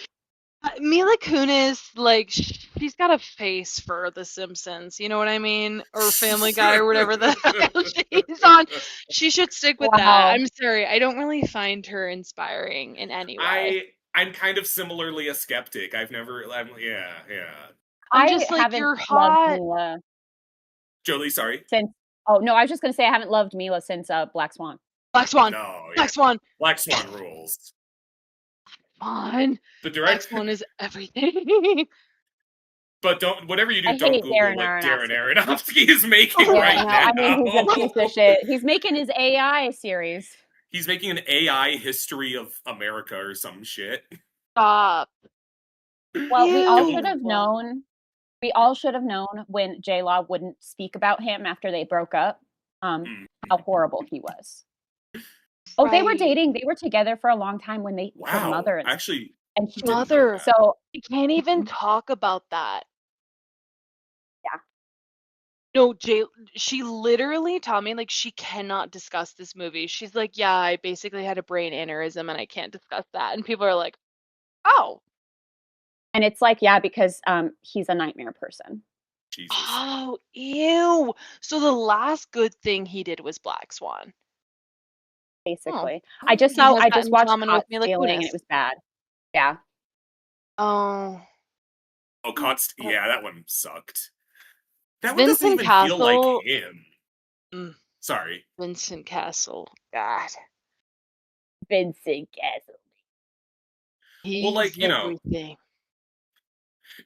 Mila Kunis, like, she's got a face for The Simpsons. You know what I mean? Or Family Guy or whatever the hell she's on. She should stick with that. Wow. I'm sorry. I don't really find her inspiring in any way. I'm kind of similarly a skeptic. Yeah. I'm I just like, haven't you're loved hot. Mila Jolie, sorry. since. Oh no, I was just gonna say I haven't loved Mila since Black Swan. Black Swan. No, yeah. Black Swan. Black Swan rules. Fun. The Black direct, Swan is everything. but whatever you do, I don't hate Google Darren what Aronofsky. Darren Aronofsky is making Oh, right no, now. I mean he's a piece of shit. He's making his AI series. He's making an AI history of America or some shit. Stop. Well, we all Ew. should have known. We all should have known when J-Law wouldn't speak about him after they broke up. How horrible he was. Oh, they were Right. dating. They were together for a long time when they were Wow. mother and Actually, and didn't know Mother. that. so I can't even talk about that. Yeah. No, she literally told me, like, she cannot discuss this movie. She's like, yeah, I basically had a brain aneurysm and I can't discuss that. And people are like, oh. and it's like, yeah, because he's a nightmare person. Jesus. Oh, ew. So the last good thing he did was Black Swan. Basically, Oh. I just He has I that just in watched common with Hot Mila Feeling and Kunis. it was bad. Yeah, Oh. Oh, yeah, that one sucked. That one doesn't Vincent even Castle. feel like him. Mm. Sorry. Vincent Castle. God. Vincent Castle. He's Well, like, you know, everything.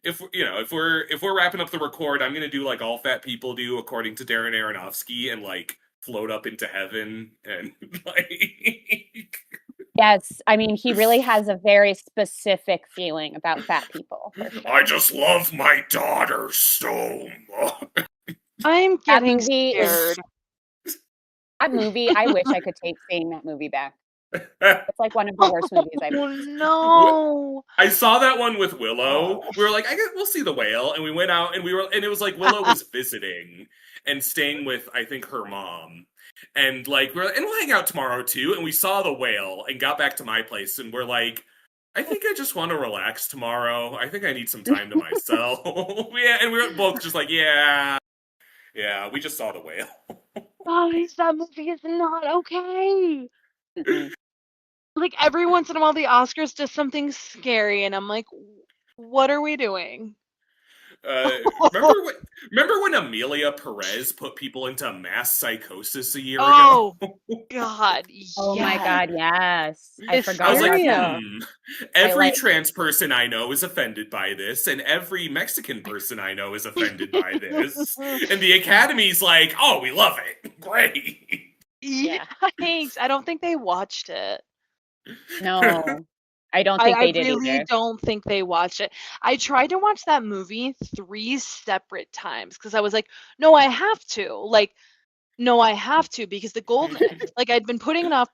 if we're wrapping up the record, I'm gonna do like all fat people do, according to Darren Aronofsky, and like float up into heaven and like. Yes, I mean he really has a very specific feeling about fat people. For sure. I just love my daughter so much. I'm That getting movie scared. That movie, I wish I could take seeing that movie back. It's like one of the worst movies I've Oh seen. no. I saw that one with Willow. Oh. We were like, I guess we'll see the whale, and we went out, and it was like Willow was visiting and staying with, I think, her mom, and like we'll hang out tomorrow too. And we saw the whale and got back to my place, and we're like, I think I just want to relax tomorrow. I think I need some time to myself. Yeah, and we were both just like, yeah, we just saw the whale. Guys, that movie is not okay. Mm-mm. Like every once in a while, the Oscars does something scary, and I'm like, what are we doing? Remember when Amelia Perez put people into mass psychosis a year Oh ago? God. Oh my yes. God, yes. I forgot I was like, about that. every like- trans person I know is offended by this, and every Mexican person I know is offended by this. And the Academy's like, oh, we love it. Great. Yeah. Yikes. I don't think they watched it. No, I don't think they did really either. don't think they watched it. I tried to watch that movie 3 separate times because I was like, no, I have to. Like, no, I have to because the Golden, like, I'd been putting it off,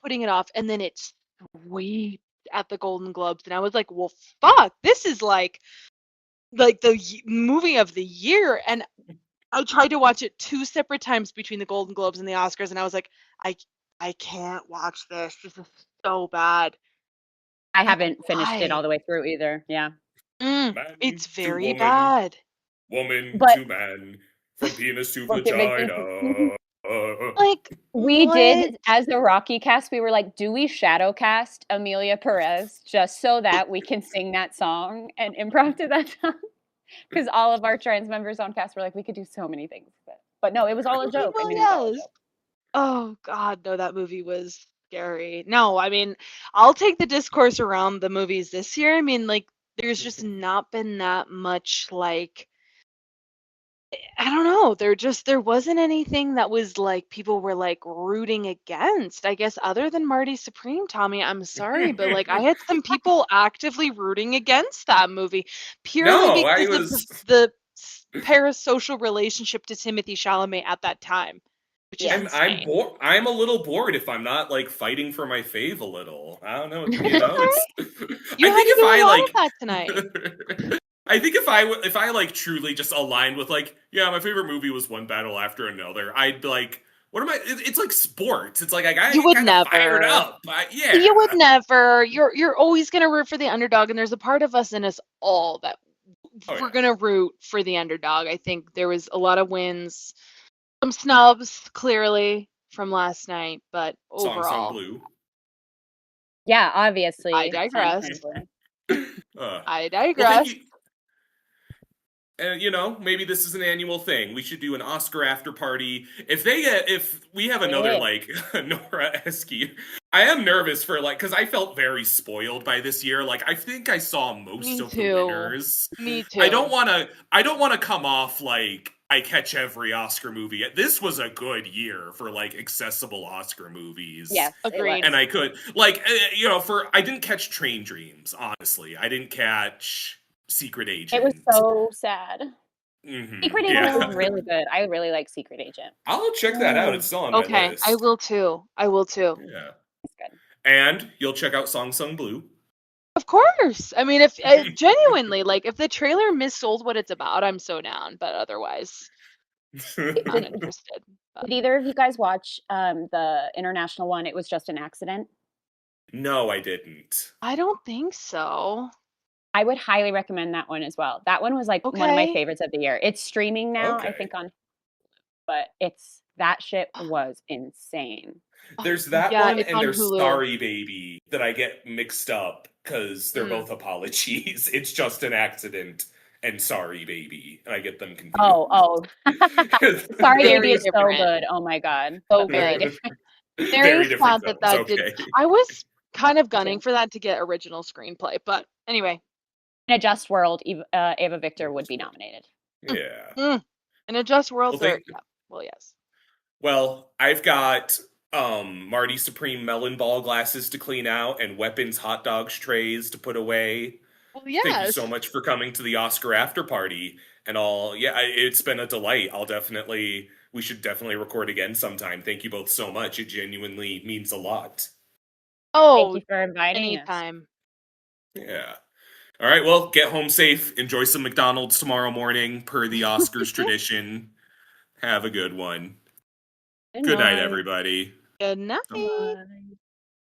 and then it swept at the Golden Globes, and I was like, well, fuck, this is like like the movie of the year, and I tried to watch it 2 separate times between the Golden Globes and the Oscars, and I was like, I can't watch this. This is so bad. I Like, haven't finished it why? all the way through either. Yeah. Man It's to very woman, bad. woman But to man, from penis to Look at me. vagina. Like, We what? did, as the Rocky cast, we were like, do we shadow cast Amelia Perez just so that we can sing that song and improv to that song? Because all of our trans members on cast were like, we could do so many things. But no, it was all a joke. I Well, mean, it was all a yes. joke. Oh God, no, that movie was scary. No, I mean, I'll take the discourse around the movies this year. I mean, like, there's just not been that much, like, I don't know. There wasn't anything that was like people were like rooting against. I guess other than Marty Supreme, Tommy, I'm sorry, but like I had some people actively rooting against that movie purely No, I because of was. the parasocial relationship to Timothy Chalamet at that time, which is Yeah. I'm insane. bored. I'm a little bored if I'm not like fighting for my fave a little. I don't know. You know, it's. You I had think to if do a I lot like. of that tonight. I think if I like truly just aligned with like, yeah, my favorite movie was One Battle After Another, I'd be like, what am I? It's like sports. It's like I gotta You get would kind of fired never. up. Yeah. You would never. You're always gonna root for the underdog, and there's a part of us in us all that Oh we're yeah. gonna root for the underdog. I think there was a lot of wins, some snubs clearly from last night, but Song Sung overall, Blue. Yeah, obviously. I digress. I Well, thank digress. you. You know, maybe this is an annual thing. We should do an Oscar after party. If we have another Yeah. like Nora Esky, I am nervous for like because I felt very spoiled by this year. Like I think I saw most Me of the too. winners. Me too. I don't want to come off like I catch every Oscar movie. This was a good year for like accessible Oscar movies. Yes, it Agreed. was. And I could like you know I didn't catch Train Dreams, honestly. I didn't catch Secret Agent. It was so sad. Mhm, Secret Agent yeah. was really good. I really like Secret Agent. I'll check that out. It's still on my Okay, list. I will too. I will too. Yeah. It's good. And you'll check out Song Sung Blue. Of course. I mean, if genuinely, like, if the trailer missold what it's about, I'm so down. But otherwise, not Did, interested. But- did either of you guys watch the international one? It was just an accident. No, I didn't. I don't think so. I would highly recommend that one as well. That one was like one of my Okay. favorites of the year. It's streaming now, I Okay. think but that shit was insane. There's that Yeah, one it's and on there's Hulu. Sorry Baby that I get mixed up because they're Mm. both apologies. It's just an accident and Sorry Baby. And I get them confused. Oh. Sorry, Very Baby is so different. good. Oh my god. So Very good. different. Very sad different that films. did. Okay. I was kind of too. gunning for that to get original screenplay, but anyway, In a Just World, Ava Victor would be nominated. Yeah. in a just world, Well, yeah. Well, yes. Well, I've got Marty Supreme melon ball glasses to clean out and Weapons hot dogs trays to put away. Well, yes. Thank you so much for coming to the Oscar after party and all. Yeah, it's been a delight. We should definitely record again sometime. Thank you both so much. It genuinely means a lot. Oh, Thank you for inviting us. anytime. Yeah. All right, well, get home safe. Enjoy some McDonald's tomorrow morning per the Oscars tradition. Have a good one. Good night, everybody. Good night. Bye.